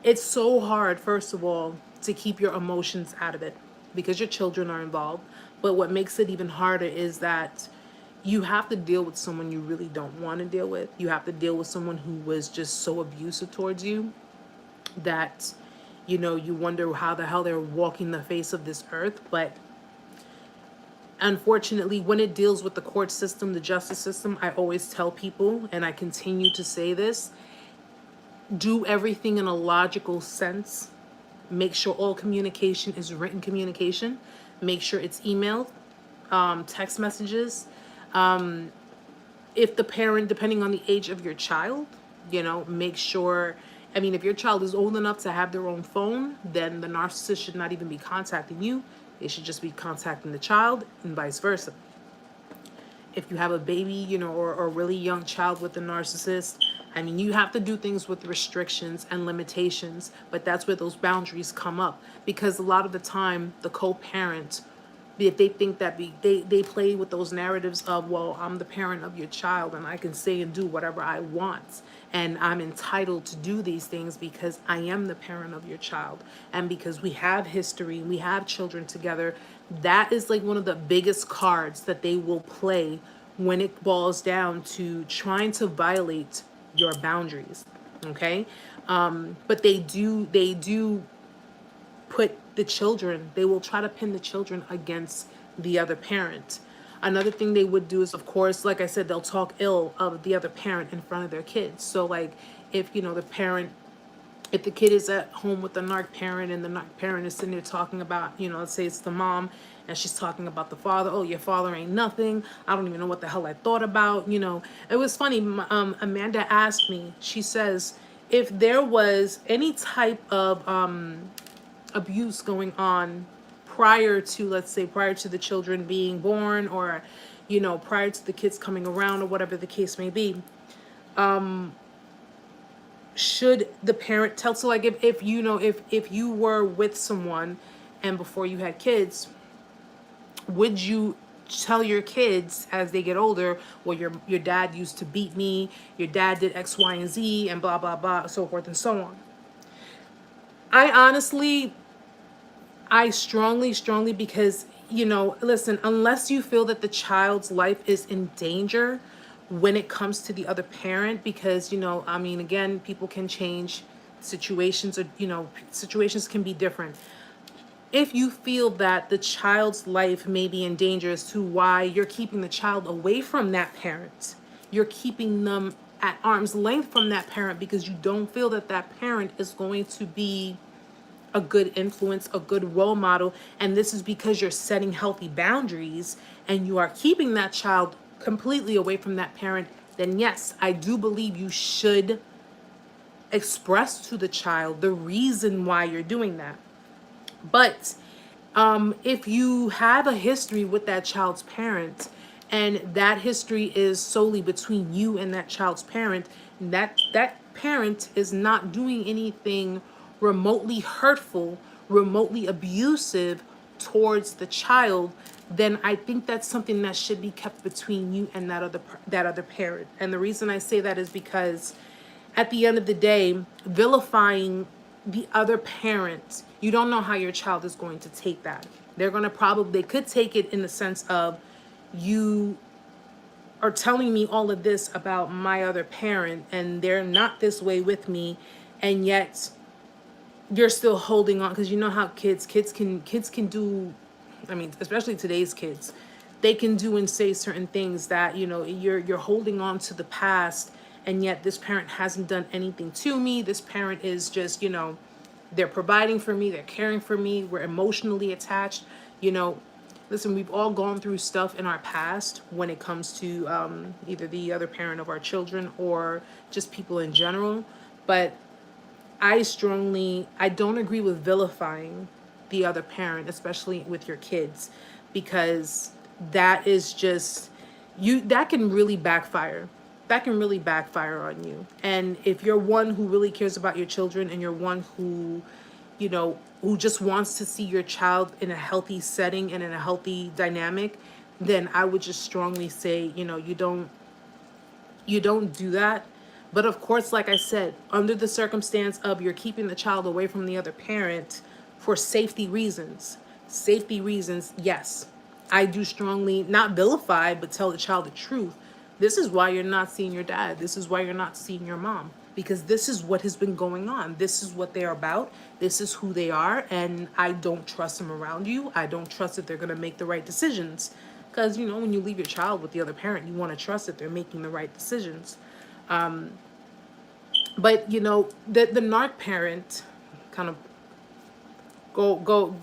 it's so hard, first of all, to keep your emotions out of it because your children are involved. But what makes it even harder is that you have to deal with someone you really don't want to deal with. You have to deal with someone who was just so abusive towards you that, you know, you wonder how the hell they're walking the face of this earth. But unfortunately, when it deals with the court system, the justice system, I always tell people, and I continue to say this, do everything in a logical sense. Make sure all communication is written communication. Make sure it's emailed, text messages. If the parent, depending on the age of your child, you know, make sure, I mean, if your child is old enough to have their own phone, then the narcissist should not even be contacting you. They should just be contacting the child, and vice versa. If you have a baby, you know, or a really young child with a narcissist, I mean, you have to do things with restrictions and limitations, but that's where those boundaries come up. Because a lot of the time, the co-parent, if they think that they play with those narratives of, well, I'm the parent of your child and I can say and do whatever I want. And I'm entitled to do these things because I am the parent of your child. And because we have history, we have children together. That is like one of the biggest cards that they will play when it boils down to trying to violate your boundaries. Okay? But they do put the children, they will try to pin the children against the other parent. Another thing they would do is, of course, like I said, they'll talk ill of the other parent in front of their kids. So like if, you know, the parent, if the kid is at home with the narc parent and the narc parent is sitting there talking about, you know, let's say it's the mom and she's talking about the father. Oh, your father ain't nothing. I don't even know what the hell I thought about, you know. It was funny. Amanda asked me, she says, if there was any type of abuse going on prior to, let's say, prior to the children being born, or, you know, prior to the kids coming around, or whatever the case may be, should the parent tell? So like if you know, if you were with someone and before you had kids, would you tell your kids as they get older, well, your dad used to beat me, your dad did X, Y, and Z, and blah, blah, blah, so forth and so on? I strongly, because, you know, listen, unless you feel that the child's life is in danger when it comes to the other parent, because, you know, I mean, again, people can change situations, or, you know, situations can be different. If you feel that the child's life may be in danger as to why you're keeping the child away from that parent, you're keeping them at arm's length from that parent because you don't feel that that parent is going to be a good influence, a good role model, and this is because you're setting healthy boundaries and you are keeping that child completely away from that parent, then yes, I do believe you should express to the child the reason why you're doing that. But if you have a history with that child's parent, and that history is solely between you and that child's parent, and that parent is not doing anything remotely hurtful, remotely abusive towards the child, then I think that's something that should be kept between you and that other parent. And the reason I say that is because at the end of the day, vilifying the other parent, you don't know how your child is going to take that. They could take it in the sense of, you are telling me all of this about my other parent and they're not this way with me, and yet you're still holding on, because you know how kids can do, I mean, especially today's kids, they can do and say certain things that, you know, you're holding on to the past, and yet this parent hasn't done anything to me. This parent is just, you know, they're providing for me, they're caring for me, we're emotionally attached. You know, listen, we've all gone through stuff in our past when it comes to either the other parent of our children or just people in general. But I don't agree with vilifying the other parent, especially with your kids, because that is just, that can really backfire. That can really backfire on you. And if you're one who really cares about your children, and you're one who, you know, who just wants to see your child in a healthy setting and in a healthy dynamic, then I would just strongly say, you know, you don't do that. But of course, like I said, under the circumstance of you're keeping the child away from the other parent for safety reasons, yes, I do strongly not vilify, but tell the child the truth. This is why you're not seeing your dad. This is why you're not seeing your mom, because this is what has been going on. This is what they're about. This is who they are. And I don't trust them around you. I don't trust that they're going to make the right decisions. Because, you know, when you leave your child with the other parent, you want to trust that they're making the right decisions. But, you know, the narc parent, kind of go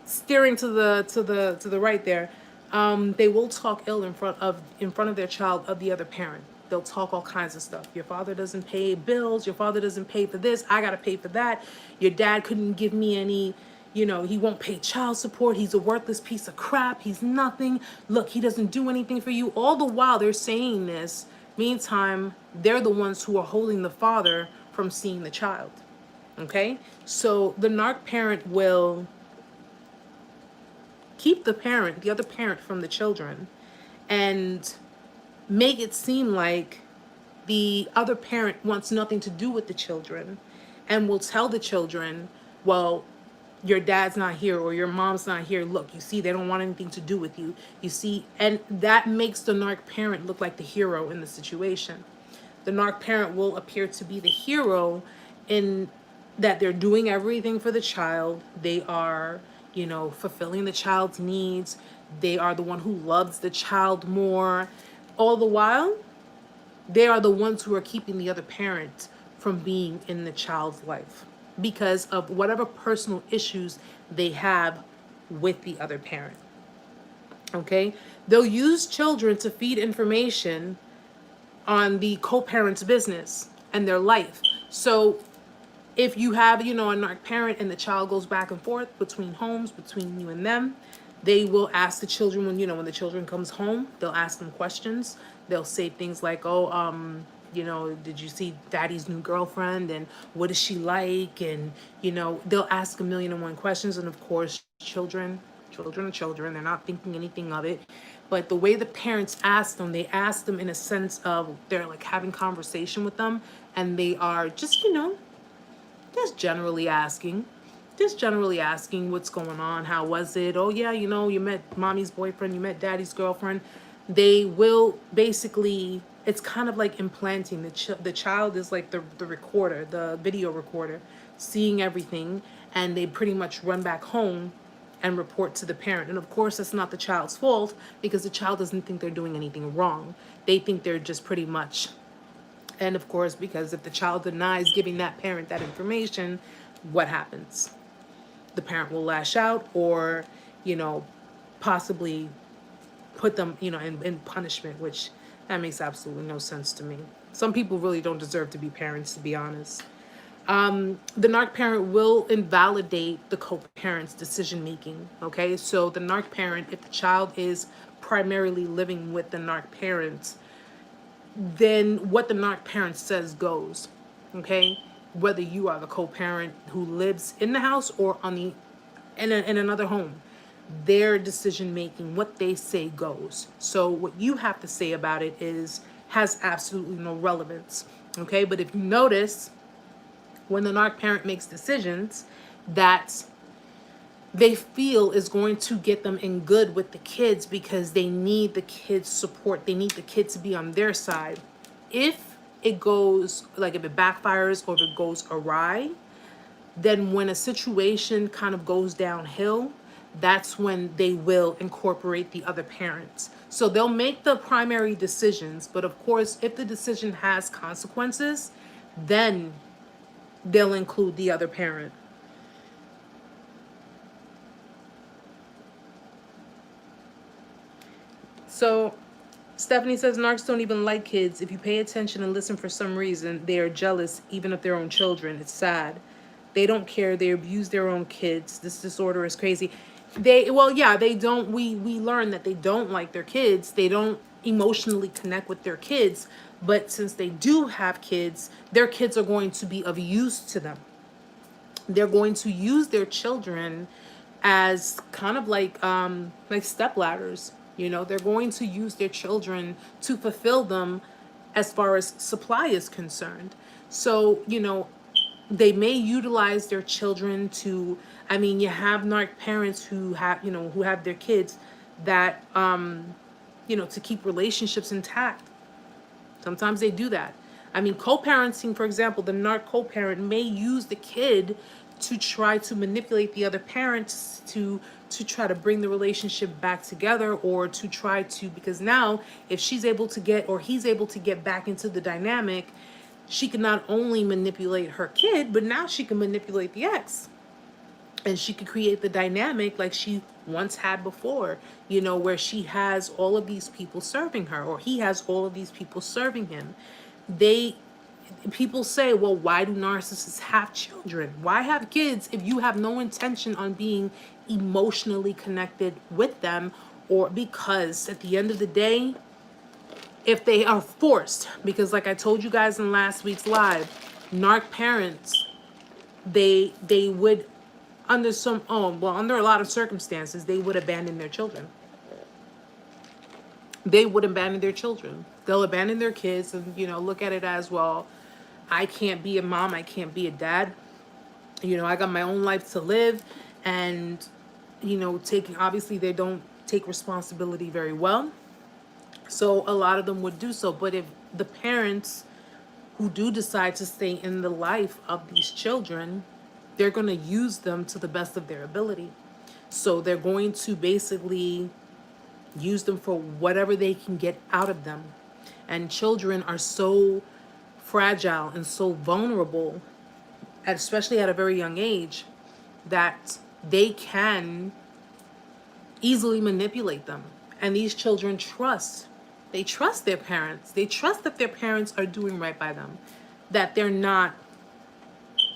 steering to the right there, they will talk ill in front of their child of the other parent. They'll talk all kinds of stuff. Your father doesn't pay bills. Your father doesn't pay for this. I got to pay for that. Your dad couldn't give me any, you know, he won't pay child support. He's a worthless piece of crap. He's nothing. Look, he doesn't do anything for you. All the while they're saying this, meantime, they're the ones who are holding the father from seeing the child. Okay? So the narc parent will keep the other parent from the children, and make it seem like the other parent wants nothing to do with the children, and will tell the children, well, your dad's not here or your mom's not here. Look, you see, they don't want anything to do with you. You see, and that makes the narc parent look like the hero in the situation. The narc parent will appear to be the hero in that they're doing everything for the child. They are, you know, fulfilling the child's needs. They are the one who loves the child more. All the while, they are the ones who are keeping the other parent from being in the child's life because of whatever personal issues they have with the other parent. Okay? They'll use children to feed information on the co-parent's business and their life. So if you have, you know, a narc parent and the child goes back and forth between homes, between you and them, they will ask the children when, you know, when the children comes home, they'll ask them questions. They'll say things like, oh, you know, did you see daddy's new girlfriend? And what is she like? And, you know, they'll ask 1,000,001 questions. And of course, children are children. They're not thinking anything of it. But the way the parents ask them, they ask them in a sense of they're like having conversation with them. And they are just, you know, just generally asking what's going on. How was it? Oh yeah, you know, you met mommy's boyfriend, you met daddy's girlfriend. They will basically, it's kind of like implanting. The child is like the recorder, the video recorder, seeing everything, and they pretty much run back home and report to the parent. And of course, that's not the child's fault, because the child doesn't think they're doing anything wrong. They think they're just pretty much, and of course, because if the child denies giving that parent that information, what happens? The parent will lash out, or, you know, possibly put them, you know, in punishment, which that makes absolutely no sense to me. Some people really don't deserve to be parents, to be honest. The narc parent will invalidate the co-parent's decision making. Okay, so the narc parent, if the child is primarily living with the narc parent, then what the narc parent says goes. Okay, whether you are the co-parent who lives in the house or on the in another home, their decision making, what they say goes. So what you have to say about it is has absolutely no relevance. Okay, but if you notice, when the narc parent makes decisions that they feel is going to get them in good with the kids because they need the kids' support, they need the kids to be on their side. If it goes, like if it backfires or if it goes awry, then when a situation kind of goes downhill, that's when they will incorporate the other parents. So they'll make the primary decisions, but of course, if the decision has consequences, then they'll include the other parent. So Stephanie says narcs don't even like kids. If you pay attention and listen, for some reason, they are jealous even of their own children. It's sad. They don't care. They abuse their own kids. This disorder is crazy. They don't. We learn that they don't like their kids. They don't emotionally connect with their kids. But since they do have kids, their kids are going to be of use to them. They're going to use their children as kind of like step ladders. You know, they're going to use their children to fulfill them as far as supply is concerned. So, you know, they may utilize their children to, I mean, you have narc parents who have, you know, who have their kids that, you know, to keep relationships intact. Sometimes they do that. I mean, co-parenting, for example, the narc co-parent may use the kid to try to manipulate the other parents to try to bring the relationship back together, or to try to, because now if she's able to get, or he's able to get back into the dynamic, she can not only manipulate her kid, but now she can manipulate the ex. And she could create the dynamic like she once had before, you know, where she has all of these people serving her, or he has all of these people serving him. People say, well, why do narcissists have children? Why have kids if you have no intention on being emotionally connected with them? Or because at the end of the day, if they are forced, because like I told you guys in last week's live, narc parents, they would, under under a lot of circumstances, they would abandon their children. They would abandon their children. They'll abandon their kids and, you know, look at it as, well, I can't be a mom, I can't be a dad. You know, I got my own life to live. And, you know, obviously they don't take responsibility very well. So a lot of them would do so. But if the parents who do decide to stay in the life of these children, they're going to use them to the best of their ability. So they're going to basically use them for whatever they can get out of them. And children are so fragile and so vulnerable, especially at a very young age, that they can easily manipulate them. And these children trust. They trust their parents. They trust that their parents are doing right by them. That they're not,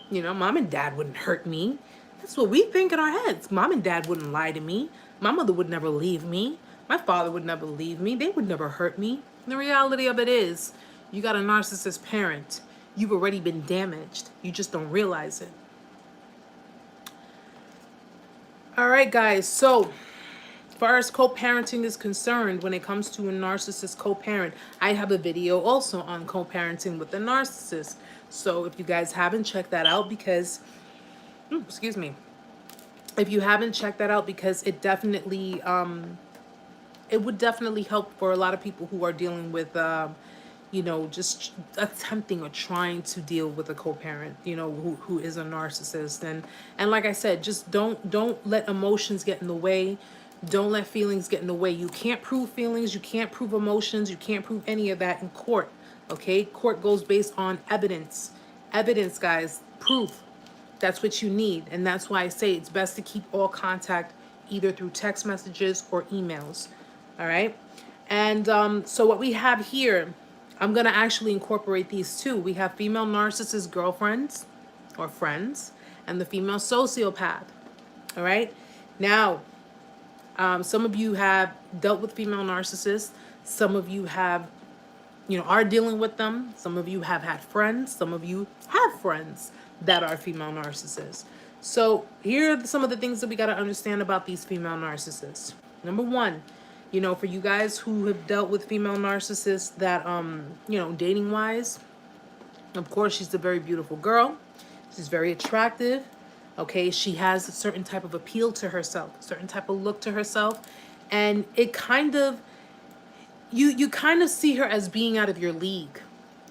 you know, mom and dad wouldn't hurt me. That's what we think in our heads. Mom and dad wouldn't lie to me. My mother would never leave me. My father would never leave me. They would never hurt me. And the reality of it is, you got a narcissist parent. You've already been damaged. You just don't realize it. All right, guys. So, as far as co-parenting is concerned, when it comes to a narcissist co-parent, I have a video also on co-parenting with the narcissist. So if you guys haven't checked that out, because, excuse me, if you haven't checked that out, because it definitely, it would definitely help for a lot of people who are dealing with, you know, just attempting or trying to deal with a co-parent, you know, who is a narcissist. And like I said, just don't let emotions get in the way. Don't let feelings get in the way. You can't prove feelings. You can't prove emotions. You can't prove any of that in court. Okay? Court goes based on evidence. Evidence, guys. Proof. That's what you need. And that's why I say it's best to keep all contact either through text messages or emails. All right? And so what we have here, I'm going to actually incorporate these two. We have female narcissist girlfriends. or friends, and the female sociopath. All right. Now, some of you have dealt with female narcissists. Some of you have, are dealing with them. Some of you have had friends. Some of you have friends that are female narcissists. So here are some of the things that we got to understand about these female narcissists. Number one, for you guys who have dealt with female narcissists that, dating wise, of course, she's a very beautiful girl. She's very attractive. Okay, she has a certain type of appeal to herself, a certain type of look to herself. And it kind of, you kind of see her as being out of your league.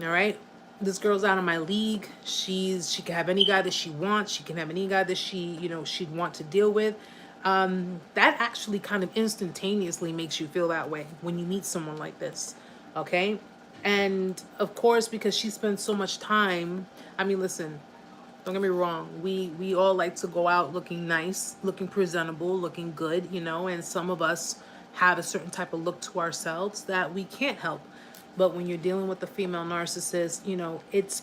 All right, this girl's out of my league. She can have any guy that she wants. She can have any guy that she'd want to deal with. That actually kind of instantaneously makes you feel that way when you meet someone like this. Okay, and of course, because she spends so much time. I mean, listen, don't get me wrong. We all like to go out looking nice, looking presentable, looking good, and some of us have a certain type of look to ourselves that we can't help. But when you're dealing with a female narcissist,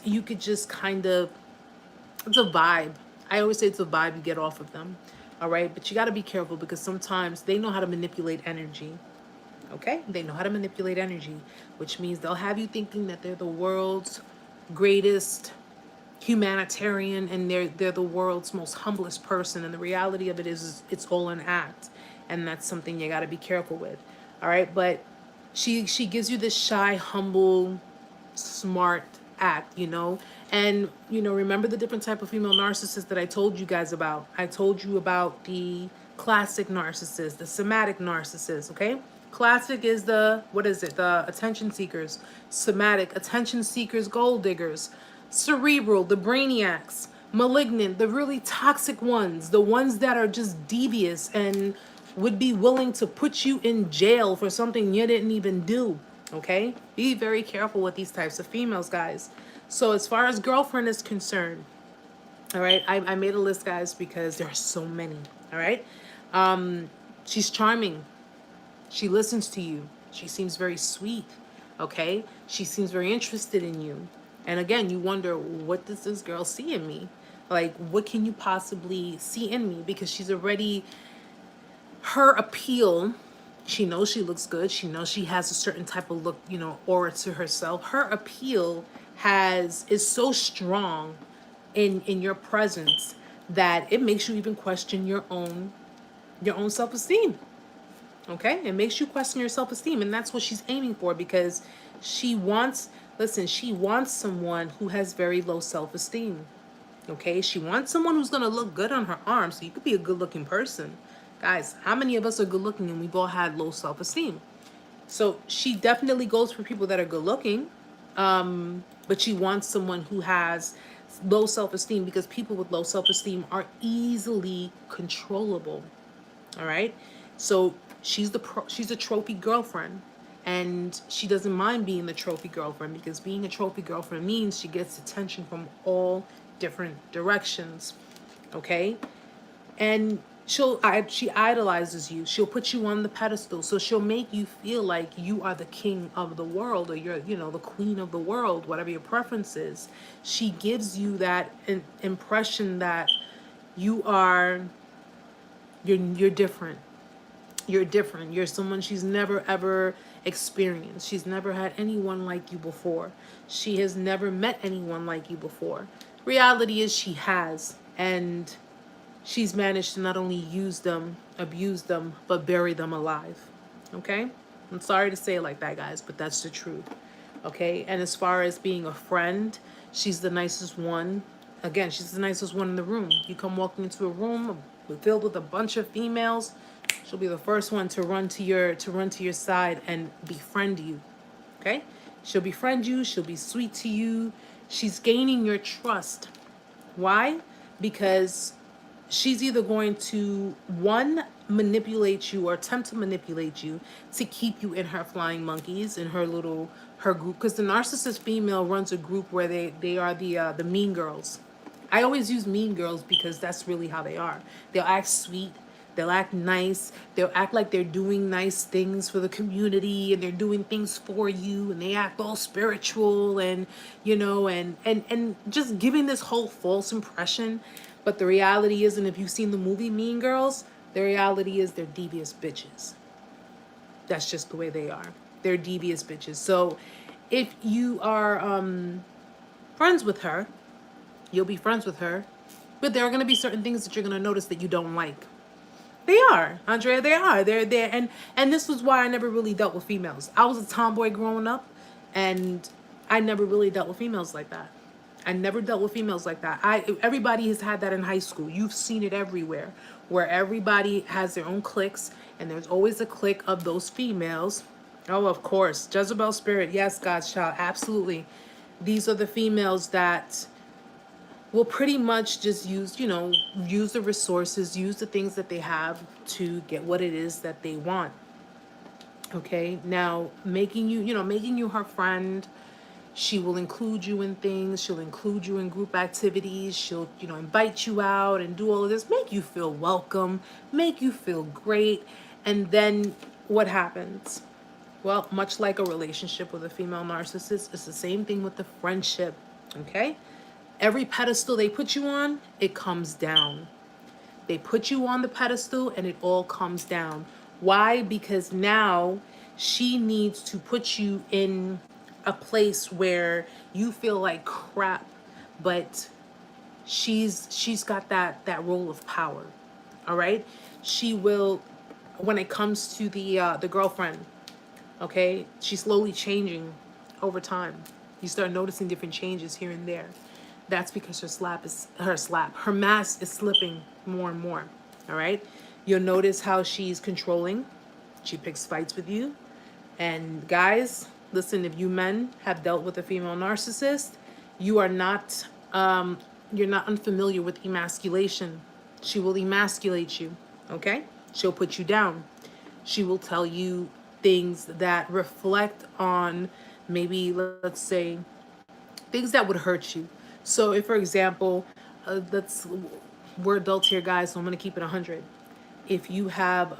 you could just kind of, it's a vibe. I always say it's a vibe you get off of them. All right. But you got to be careful because sometimes they know how to manipulate energy. Okay. They know how to manipulate energy, which means they'll have you thinking that they're the world's greatest humanitarian and they're the world's most humblest person. And the reality of it is it's all an act. And that's something you got to be careful with. All right. But she gives you this shy, humble, smart act, and remember the different type of female narcissists that I told you guys about. I told you about the classic narcissist, the somatic narcissist. Okay, classic is the attention seekers. Somatic, attention seekers, gold diggers. Cerebral, the brainiacs. Malignant, the really toxic ones, the ones that are just devious and would be willing to put you in jail for something you didn't even do. Okay, be very careful with these types of females, guys. So as far as girlfriend is concerned, all right, I made a list, guys, because there are so many. All right, she's charming. She listens to you. She seems very sweet. Okay, she seems very interested in you. And again, you wonder, what does this girl see in me? Like, what can you possibly see in me? Because she's already, her appeal, she knows she looks good. She knows she has a certain type of look, aura to herself. Her appeal is so strong in your presence that it makes you even question your own self-esteem. Okay? It makes you question your self-esteem, and that's what she's aiming for, because she wants someone who has very low self-esteem. Okay? She wants someone who's going to look good on her arm, so you could be a good-looking person. Guys, how many of us are good looking and we've all had low self-esteem? So she definitely goes for people that are good looking, but she wants someone who has low self-esteem, because people with low self-esteem are easily controllable. All right. So she's a trophy girlfriend, and she doesn't mind being the trophy girlfriend, because being a trophy girlfriend means she gets attention from all different directions. Okay. And she idolizes you. She'll put you on the pedestal. So she'll make you feel like you are the king of the world, or you're, the queen of the world, whatever your preference is. She gives you that impression that you're different. You're different. You're someone she's never ever experienced. She's never had anyone like you before. She has never met anyone like you before. Reality is she has, and she's managed to not only use them, abuse them, but bury them alive. Okay? I'm sorry to say it like that, guys, but that's the truth. Okay? And as far as being a friend, she's the nicest one. Again, she's the nicest one in the room. You come walking into a room filled with a bunch of females, she'll be the first one to run to your side and befriend you. Okay? She'll befriend you, she'll be sweet to you. She's gaining your trust. Why? Because she's either going to, one, manipulate you or attempt to manipulate you to keep you in her flying monkeys, in her group. Because the narcissist female runs a group where they are the mean girls. I always use mean girls because that's really how they are. They'll act sweet. They'll act nice. They'll act like they're doing nice things for the community, and they're doing things for you, and they act all spiritual, and and just giving this whole false impression. But the reality is, and if you've seen the movie Mean Girls, the reality is they're devious bitches. That's just the way they are. They're devious bitches. So if you are friends with her, you'll be friends with her, but there are going to be certain things that you're going to notice that you don't like. They are, Andrea. They are. They're there, and this was why I never really dealt with females. I was a tomboy growing up, and I never really dealt with females like that. I never dealt with females like that. Everybody has had that in high school. You've seen it everywhere, where everybody has their own cliques, and there's always a clique of those females. Oh, of course, Jezebel spirit. Yes, God's child. Absolutely. These are the females that will pretty much just use the resources, use the things that they have to get what it is that they want. Okay, now making you her friend. She will include you in things. She'll include you in group activities. She'll invite you out and do all of this, make you feel welcome, make you feel great. And then what happens? Well, much like a relationship with a female narcissist, it's the same thing with the friendship. Okay, every pedestal they put you on, it comes down. They put you on the pedestal and it all comes down. Why? Because now she needs to put you in a place where you feel like crap, but she's got that role of power. All right, she will, when it comes to the girlfriend, okay, she's slowly changing over time. You start noticing different changes here and there. That's because her mask is slipping more and more. All right, you'll notice how she's controlling. She picks fights with you. And guys, listen, if you men have dealt with a female narcissist, you are not you're not unfamiliar with emasculation. She will emasculate you. Okay, she'll put you down. She will tell you things that reflect on, maybe, let's say, things that would hurt you. So if, for example, we're adults here, guys, so I'm going to keep it 100. If you have,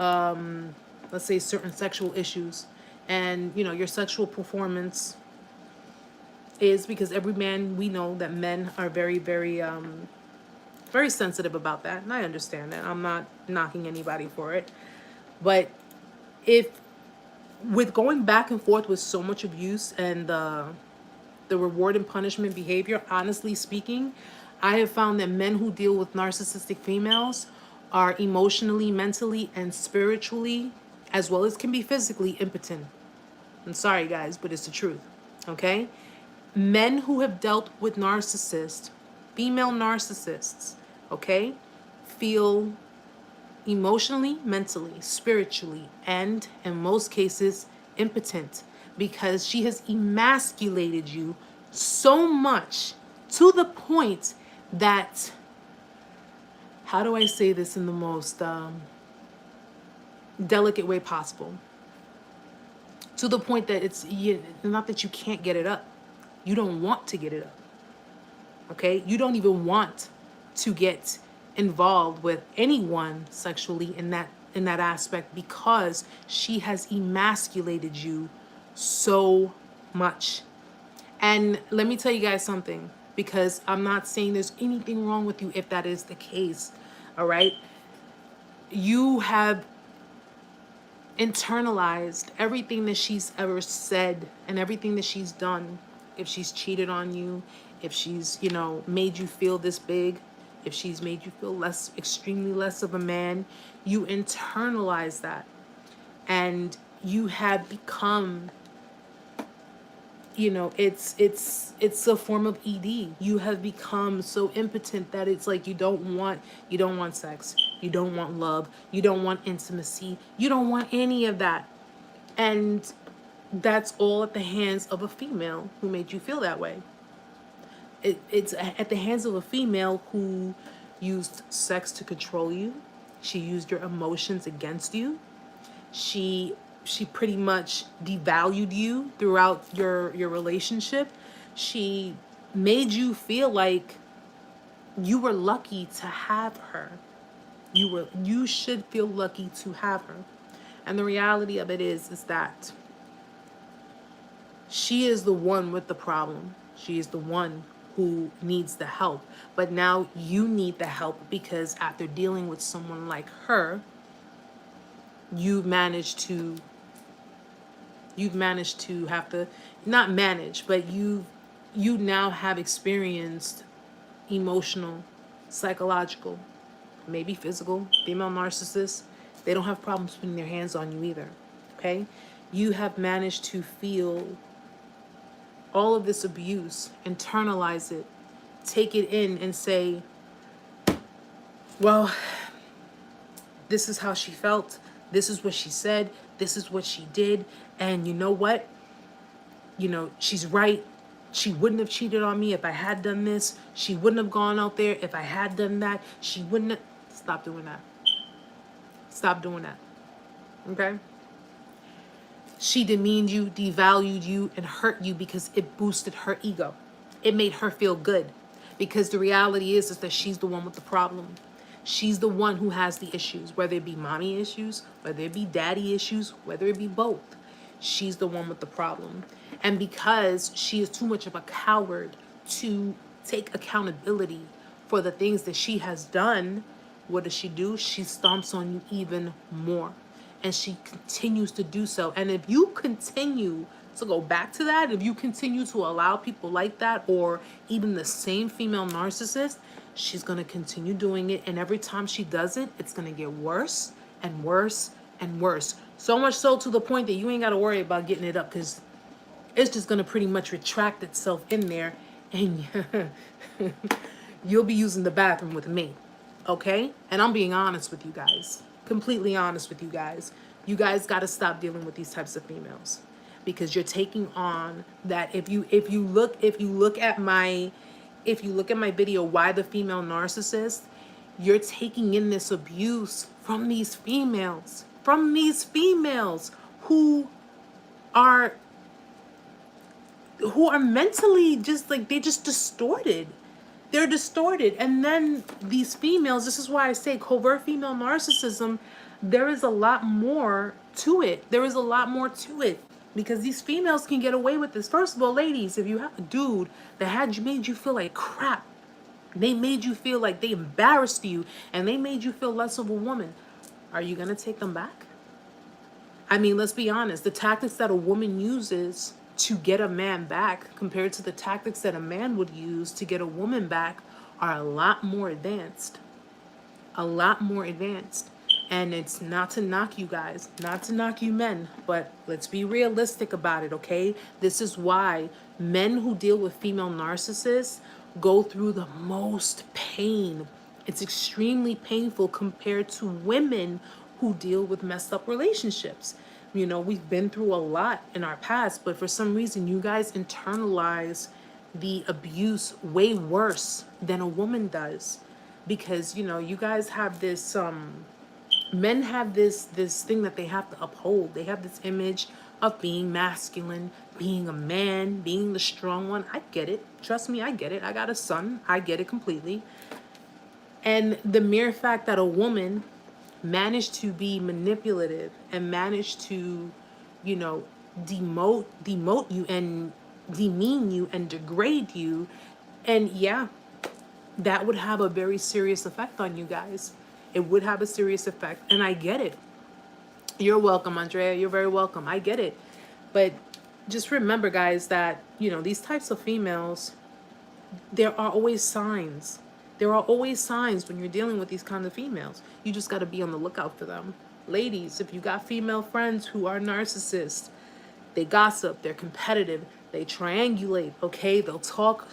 let's say, certain sexual issues, and, your sexual performance is, because every man, we know that men are very, very, very sensitive about that. And I understand that. I'm not knocking anybody for it. But if, with going back and forth with so much abuse and the reward and punishment behavior, honestly speaking, I have found that men who deal with narcissistic females are emotionally, mentally, and spiritually, as well as can be physically, impotent. I'm sorry, guys, but it's the truth. Okay? Men who have dealt with narcissists, female narcissists, okay, feel emotionally, mentally, spiritually, and in most cases, impotent, because she has emasculated you so much to the point that, how do I say this in the most delicate way possible? To the point that it's not that you can't get it up. You don't want to get it up. Okay? You don't even want to get involved with anyone sexually in that aspect, because she has emasculated you so much. And let me tell you guys something, because I'm not saying there's anything wrong with you if that is the case. All right? You have internalized everything that she's ever said and everything that she's done. If she's cheated on you, if she's, made you feel this big, if she's made you feel extremely less of a man, you internalize that. And you have become, it's a form of ED. You have become so impotent that it's like you don't want sex, you don't want love, you don't want intimacy, you don't want any of that. And that's all at the hands of a female who made you feel that way. It's at the hands of a female who used sex to control you. She used your emotions against you. She pretty much devalued you throughout your relationship. She made you feel like you were lucky to have her. You should feel lucky to have her. And the reality of it is that she is the one with the problem. She is the one who needs the help. But now you need the help because after dealing with someone like her, you've managed to have to not manage, but you now have experienced emotional, psychological, maybe physical, female narcissists. They don't have problems putting their hands on you either. Okay? You have managed to feel all of this abuse, internalize it, take it in and say, well, this is how she felt. This is what she said. This is what she did. And you know what? You know, she's right. She wouldn't have cheated on me if I had done this. She wouldn't have gone out there if I had done that. She wouldn't have... Stop doing that. Stop doing that. Okay? She demeaned you, devalued you, and hurt you because it boosted her ego. It made her feel good. Because the reality is that she's the one with the problem. She's the one who has the issues, whether it be mommy issues, whether it be daddy issues, whether it be both. She's the one with the problem. And because she is too much of a coward to take accountability for the things that she has done, what does she do? She stomps on you even more. And she continues to do so. And if you continue to go back to that, if you continue to allow people like that, or even the same female narcissist, she's going to continue doing it. And every time she does it, it's going to get worse and worse and worse. So much so to the point that you ain't got to worry about getting it up, because it's just going to pretty much retract itself in there. And you'll be using the bathroom with me. Okay? And I'm being honest with you guys. Completely honest with you guys. You guys got to stop dealing with these types of females, because you're taking on that. If you look at my video, Why the Female Narcissist, you're taking in this abuse from these females who are mentally just like, they're just distorted. They're distorted. And then these females, this is why I say covert female narcissism, there is a lot more to it. There is a lot more to it, because these females can get away with this. First of all, ladies, if you have a dude that made you feel like crap, they made you feel like they embarrassed you, and they made you feel less of a woman, are you going to take them back? I mean, let's be honest. The tactics that a woman uses to get a man back compared to the tactics that a man would use to get a woman back are a lot more advanced. A lot more advanced. And it's not to knock you guys, not to knock you men, but let's be realistic about it, okay? This is why men who deal with female narcissists go through the most pain. It's extremely painful compared to women who deal with messed up relationships. You know, we've been through a lot in our past, but for some reason, you guys internalize the abuse way worse than a woman does. Because, you know, you guys have this, men have this thing that they have to uphold. They have this image of being masculine, being a man, being the strong one. I get it. Trust me, I get it. I got a son. I get it completely. And the mere fact that a woman managed to be manipulative and managed to, you know, demote you and demean you and degrade you, and yeah, that would have a very serious effect on you guys. It would have a serious effect, and I get it. You're welcome, Andrea. You're very welcome. I get it. But just remember, guys, that, you know, these types of females, there are always signs. There are always signs when you're dealing with these kinds of females. You just got to be on the lookout for them. Ladies, if you got female friends who are narcissists, they gossip, they're competitive, they triangulate, okay? They'll talk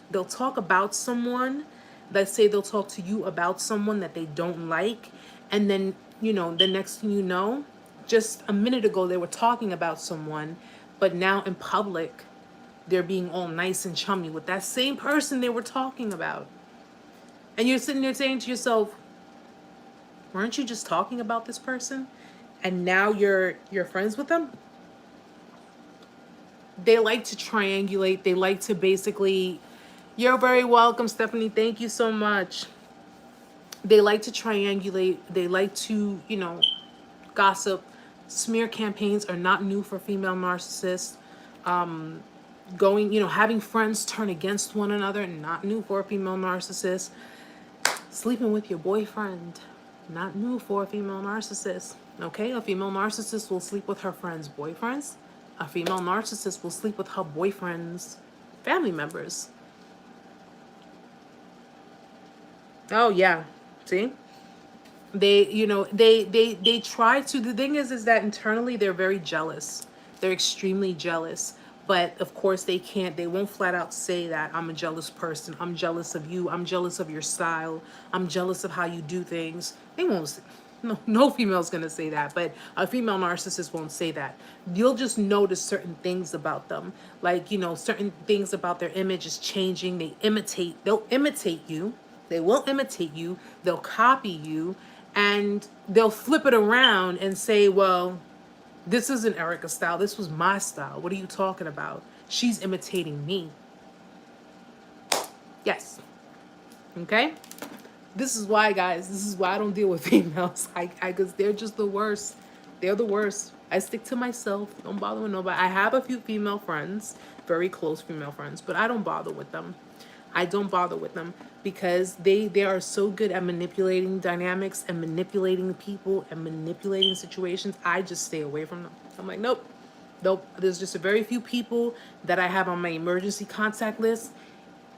about someone. Let's say they'll talk to you about someone that they don't like, and then, you know, the next thing you know, just a minute ago they were talking about someone, but now in public, they're being all nice and chummy with that same person they were talking about. And you're sitting there saying to yourself, weren't you just talking about this person? And now you're friends with them? They like to triangulate. They like to basically... You're very welcome, Stephanie. Thank you so much. They like to triangulate. They like to, gossip. Smear campaigns are not new for female narcissists. Having friends turn against one another, not new for a female narcissist. Sleeping with your boyfriend, not new for a female narcissist. Okay, a female narcissist will sleep with her friends' boyfriends. A female narcissist will sleep with her boyfriend's family members. Oh yeah, see? They try to. The thing is that internally they're very jealous. They're extremely jealous. But of course they won't flat out say that I'm a jealous person. I'm jealous of you. I'm jealous of your style. I'm jealous of how you do things. They won't. No female's gonna say that, but a female narcissist won't say that. You'll just notice certain things about them, like certain things about their image is changing. They'll imitate you. They will imitate you. They'll copy you, and they'll flip it around and say, well, this isn't Erica's style. This was my style. What are you talking about? She's imitating me. Yes. Okay? This is why, guys. This is why I don't deal with females. Because they're just the worst. They're the worst. I stick to myself. Don't bother with nobody. I have a few female friends, very close female friends, but I don't bother with them. I don't bother with them because they are so good at manipulating dynamics and manipulating people and manipulating situations. I just stay away from them. I'm like, nope. There's just a very few people that I have on my emergency contact list.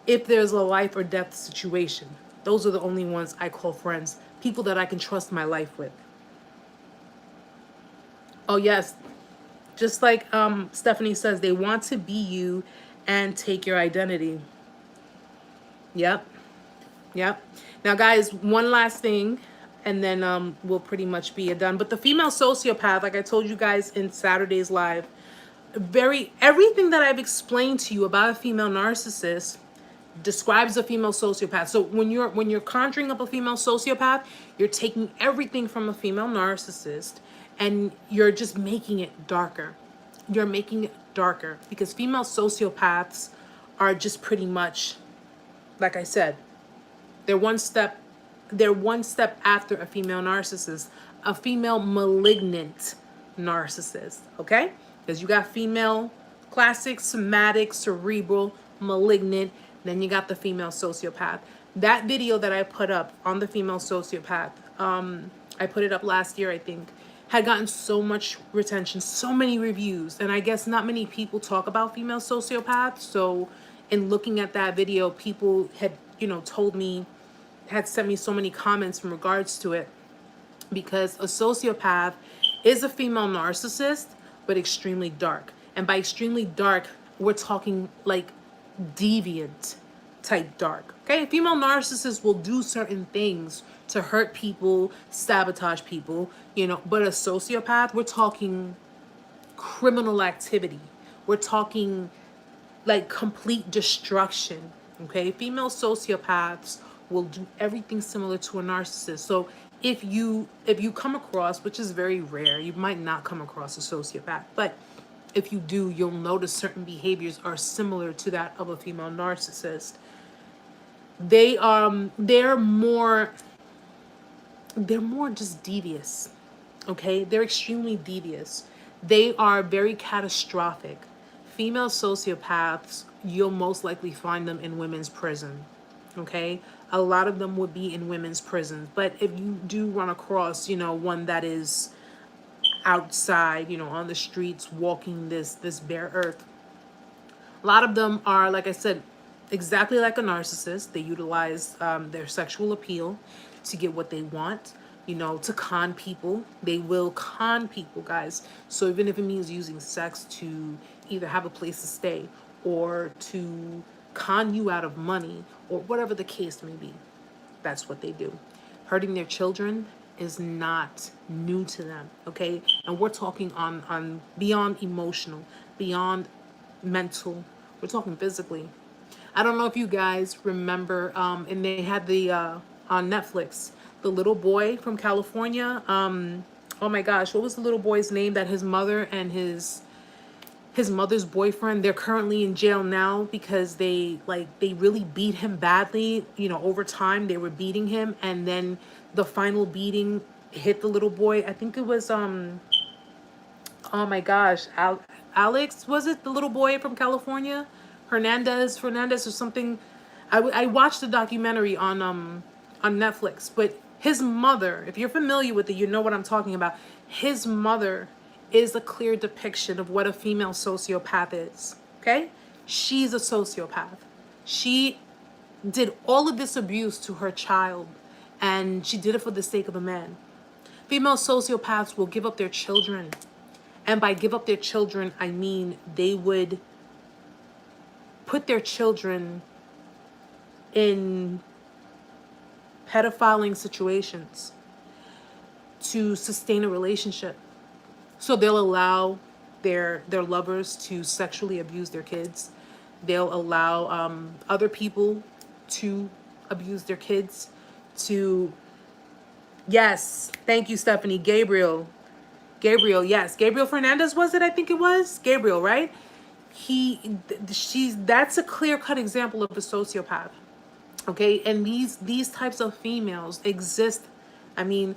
If there's a life or death situation, those are the only ones I call friends. People that I can trust my life with. Oh yes, just like Stephanie says, they want to be you and take your identity. Yep. Now, guys, one last thing, and then we'll pretty much be done. But the female sociopath, like I told you guys in Saturday's live, everything that I've explained to you about a female narcissist describes a female sociopath. So when you're conjuring up a female sociopath, you're taking everything from a female narcissist and you're just making it darker. You're making it darker because female sociopaths are just pretty much, like I said, they're one step after a female narcissist, a female malignant narcissist, okay? Because you got female classic, somatic, cerebral, malignant, then you got the female sociopath. That video that I put up on the female sociopath, I put it up last year, I think, had gotten so much retention, so many reviews, and I guess not many people talk about female sociopaths, so in looking at that video, people had, had sent me so many comments in regards to it because a sociopath is a female narcissist, but extremely dark. And by extremely dark, we're talking like deviant type dark. Okay, female narcissists will do certain things to hurt people, sabotage people, but a sociopath, we're talking criminal activity. We're talking like complete destruction. Okay, female sociopaths will do everything similar to a narcissist. So if you come across, which is very rare, you might not come across a sociopath, but if you do, you'll notice certain behaviors are similar to that of a female narcissist. They're more just devious. Okay, they're extremely devious. They are very catastrophic. Female sociopaths, you'll most likely find them in women's prison. Okay, a lot of them would be in women's prisons, but if you do run across one that is outside, on the streets, walking this bare earth, a lot of them are, like I said, exactly like a narcissist. They utilize their sexual appeal to get what they want, to con people. They will con people, guys. So even if it means using sex to either have a place to stay or to con you out of money or whatever the case may be, that's what they do. Hurting their children is not new to them, okay? And we're talking on beyond emotional, beyond mental. We're talking physically. I don't know if you guys remember, and they had the on Netflix, the little boy from California. Oh my gosh, what was the little boy's name that his mother and his his mother's boyfriend. They're currently in jail now because they really beat him badly. You know, over time they were beating him, and then the final beating hit the little boy. I think it was oh my gosh, Alex, was it the little boy from California? Fernandez or something. I watched the documentary on Netflix, but his mother, if you're familiar with it, you know what I'm talking about. His mother is a clear depiction of what a female sociopath is. Okay? She's a sociopath. She did all of this abuse to her child, and she did it for the sake of a man. Female sociopaths will give up their children. And by give up their children, I mean they would put their children in pedophiling situations to sustain a relationship. So they'll allow their lovers to sexually abuse their kids. They'll allow other people to abuse their kids. Yes, thank you, Stephanie. Gabriel, yes. Gabriel Fernandez, was it? I think it was. Gabriel, right? That's a clear-cut example of a sociopath. Okay, and these types of females exist. I mean,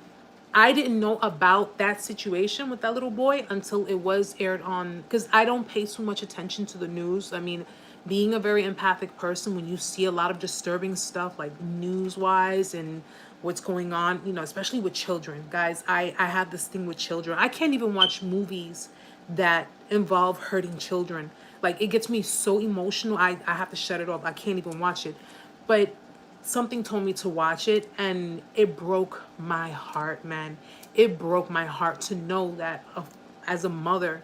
I didn't know about that situation with that little boy until it was aired on, because I don't pay so much attention to the news. I mean, being a very empathic person, when you see a lot of disturbing stuff like news-wise and what's going on, you know, especially with children. Guys, I have this thing with children. I can't even watch movies that involve hurting children. Like, it gets me so emotional. I have to shut it off. I can't even watch it. But something told me to watch it, and it broke my heart, man. It broke my heart to know that as a mother,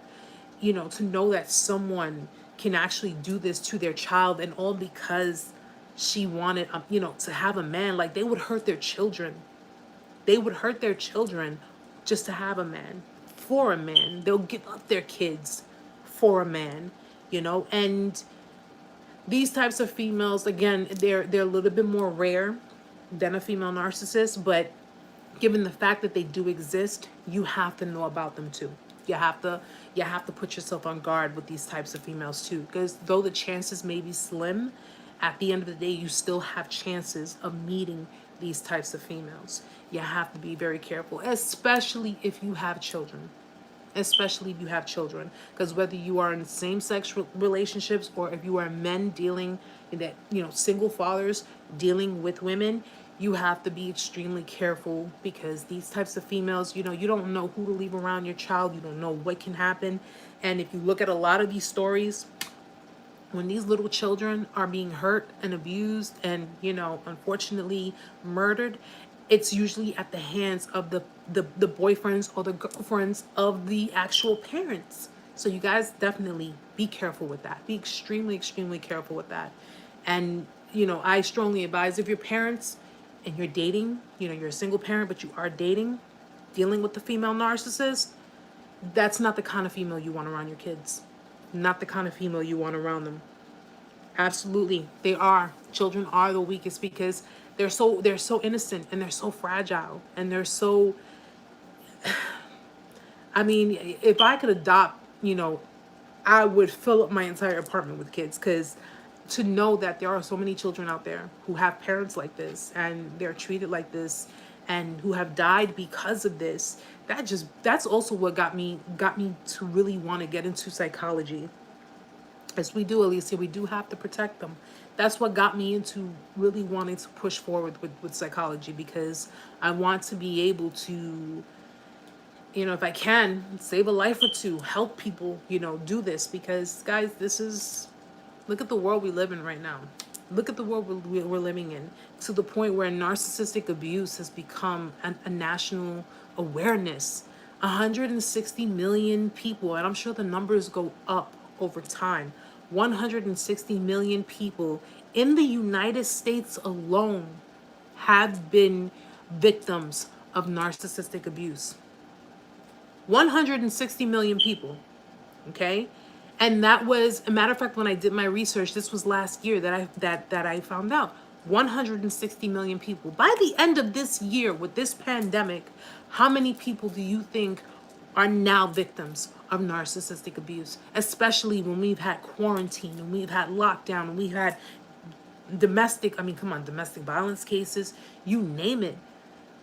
you know, to know that someone can actually do this to their child, and all because she wanted, you know, to have a man. Like, they would hurt their children. They would hurt their children just to have a man, for a man. They'll give up their kids for a man, you know. And these types of females, again, they're a little bit more rare than a female narcissist, but given the fact that they do exist, you have to know about them too. You have to put yourself on guard with these types of females too, because though the chances may be slim, at the end of the day, you still have chances of meeting these types of females. You have to be very careful, especially if you have children. Especially if you have children, because whether you are in same-sex relationships or if you are men dealing in that, you know, single fathers dealing with women, you have to be extremely careful, because these types of females, you know, you don't know who to leave around your child. You don't know what can happen. And if you look at a lot of these stories, when these little children are being hurt and abused and, you know, unfortunately murdered, it's usually at the hands of the boyfriends or the girlfriends of the actual parents. So you guys definitely be careful with that. Be extremely, extremely careful with that. And, you know, I strongly advise, if your parents and you're dating, you know, you're a single parent, but you are dating, dealing with the female narcissist, that's not the kind of female you want around your kids. Not the kind of female you want around them. Absolutely. They are. Children are the weakest, because they're so innocent, and they're so fragile, and they're so, I mean, if I could adopt, you know, I would fill up my entire apartment with kids, because to know that there are so many children out there who have parents like this, and they're treated like this, and who have died because of this, that's also what got me to really want to get into psychology. As we do, Alicia, we do have to protect them. That's what got me into really wanting to push forward with psychology, because I want to be able to, you know, if I can, save a life or two, help people, you know, do this. Because, guys, look at the world we live in right now. Look at the world we're living in, to the point where narcissistic abuse has become a national awareness. 160 million people, and I'm sure the numbers go up over time. 160 million people in the United States alone have been victims of narcissistic abuse. 160 million people, okay? And that was, a matter of fact, when I did my research, this was last year that I found out. 160 million people. By the end of this year, with this pandemic, how many people do you think are now victims of narcissistic abuse, especially when we've had quarantine and we've had lockdown and we've had domestic violence cases, you name it.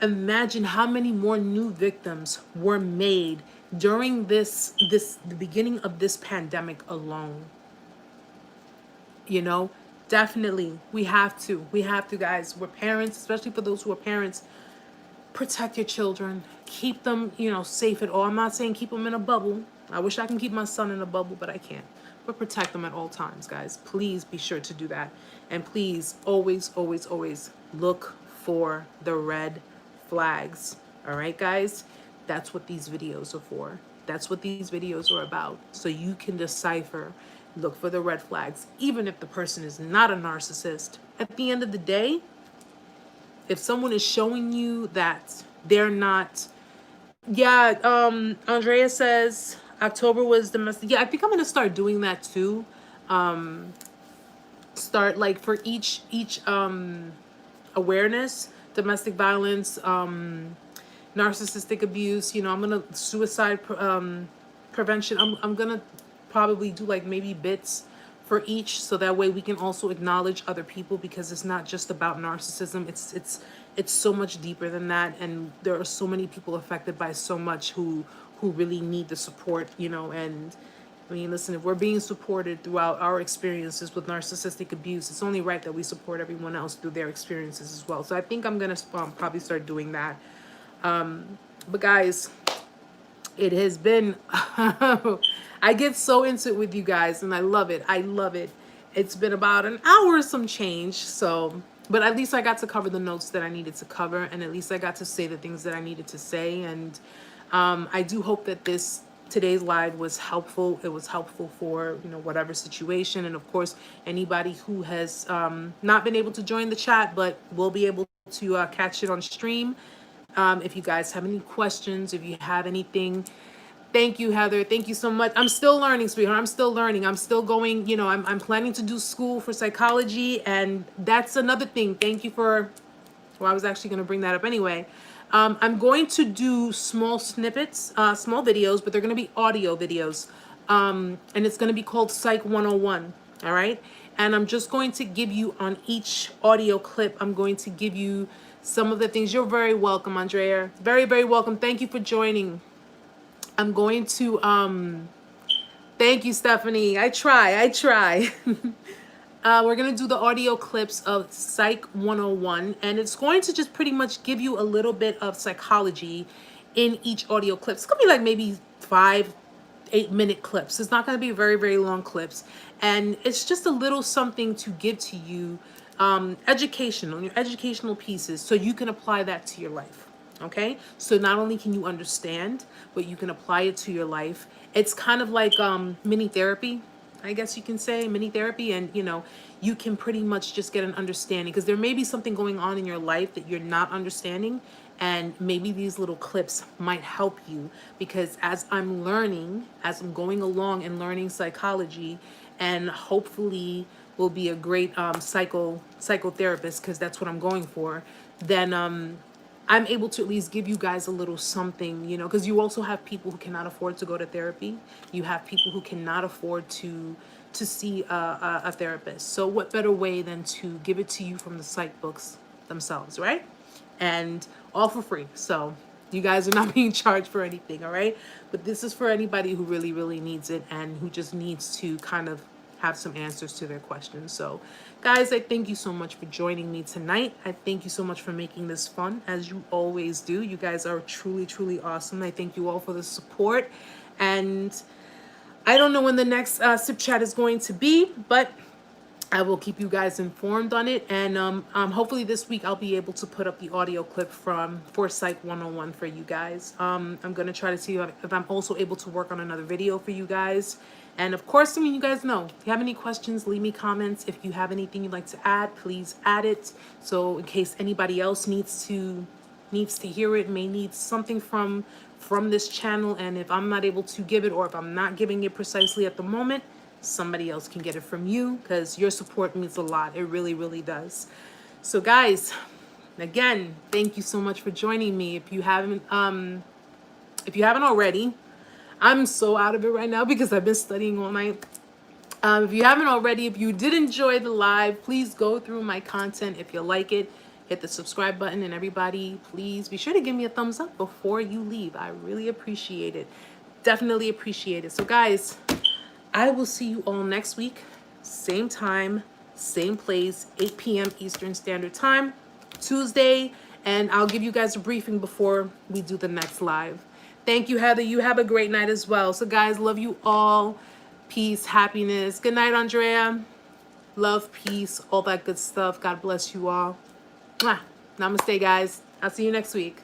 Imagine how many more new victims were made during the beginning of this pandemic alone. You know, definitely we have to guys. We're parents, especially for those who are parents. Protect your children, keep them, safe at all. I'm not saying keep them in a bubble. I wish I can keep my son in a bubble, but I can't. But protect them at all times, guys. Please be sure to do that. And please always, always, always look for the red flags. All right, guys? That's what these videos are for. That's what these videos are about. So you can decipher, look for the red flags. Even if the person is not a narcissist, at the end of the day, if someone is showing you that they're not, Andrea says October was domestic. Yeah, I think I'm gonna start doing that too. Start like for each awareness, domestic violence, narcissistic abuse. I'm gonna suicide prevention. I'm gonna probably do like maybe bits for each, so that way we can also acknowledge other people, because it's not just about narcissism. It's so much deeper than that, and there are so many people affected by so much who really need the support, and I mean, listen, if we're being supported throughout our experiences with narcissistic abuse, it's only right that we support everyone else through their experiences as well. So I think I'm gonna probably start doing that. But guys, it has been I get so into it with you guys, and I love it. I love it. It's been about an hour or some change, so, but at least I got to cover the notes that I needed to cover, and at least I got to say the things that I needed to say. And I do hope that today's live was helpful. It was helpful for, whatever situation. And of course, anybody who has not been able to join the chat, but will be able to catch it on stream. If you guys have any questions, if you have anything. Thank you, Heather. Thank you so much. I'm still learning, sweetheart. I'm still learning. I'm still going, I'm planning to do school for psychology, and that's another thing. Thank you for, well, I was actually going to bring that up anyway. I'm going to do small snippets, small videos, but they're going to be audio videos. And it's going to be called Psych 101. All right. And I'm just going to give you on each audio clip, I'm going to give you some of the things. You're very welcome, Andrea. Very, very welcome. Thank you for joining. I'm going to, thank you, Stephanie. I try. We're going to do the audio clips of Psych 101, and it's going to just pretty much give you a little bit of psychology in each audio clip. It's going to be like maybe 5-8 minute clips. It's not going to be very, very long clips. And it's just a little something to give to you, educational pieces, so you can apply that to your life. Okay, so not only can you understand, but you can apply it to your life. It's kind of like mini therapy, I guess you can say, mini therapy. And you can pretty much just get an understanding, because there may be something going on in your life that you're not understanding, and maybe these little clips might help you, because as I'm going along and learning psychology, and hopefully will be a great psychotherapist, because that's what I'm going for, then I'm able to at least give you guys a little something, because you also have people who cannot afford to go to therapy. You have people who cannot afford to see a therapist. So what better way than to give it to you from the psych books themselves, right? And all for free. So you guys are not being charged for anything, all right? But this is for anybody who really, really needs it, and who just needs to kind of have some answers to their questions. So guys, I thank you so much for joining me tonight. I thank you so much for making this fun, as you always do. You guys are truly, truly awesome. I thank you all for the support. And I don't know when the next sip chat is going to be, but I will keep you guys informed on it. And hopefully this week I'll be able to put up the audio clip for Psych 101 for you guys. I'm going to try to see if I'm also able to work on another video for you guys. And of course, you guys know, if you have any questions, leave me comments. If you have anything you'd like to add, please add it. So in case anybody else needs to hear it, may need something from this channel, and if I'm not able to give it, or if I'm not giving it precisely at the moment, somebody else can get it from you, because your support means a lot. It really, really does. So guys, again, thank you so much for joining me. If you haven't already, I'm so out of it right now because I've been studying all night. If you haven't already, if you did enjoy the live, please go through my content. If you like it, hit the subscribe button, and everybody, please be sure to give me a thumbs up before you leave. I really appreciate it. Definitely appreciate it. So guys, I will see you all next week. Same time, same place, 8 p.m. Eastern Standard Time, Tuesday. And I'll give you guys a briefing before we do the next live. Thank you, Heather. You have a great night as well. So guys, love you all. Peace, happiness. Good night, Andrea. Love, peace, all that good stuff. God bless you all. Mwah. Namaste, guys. I'll see you next week.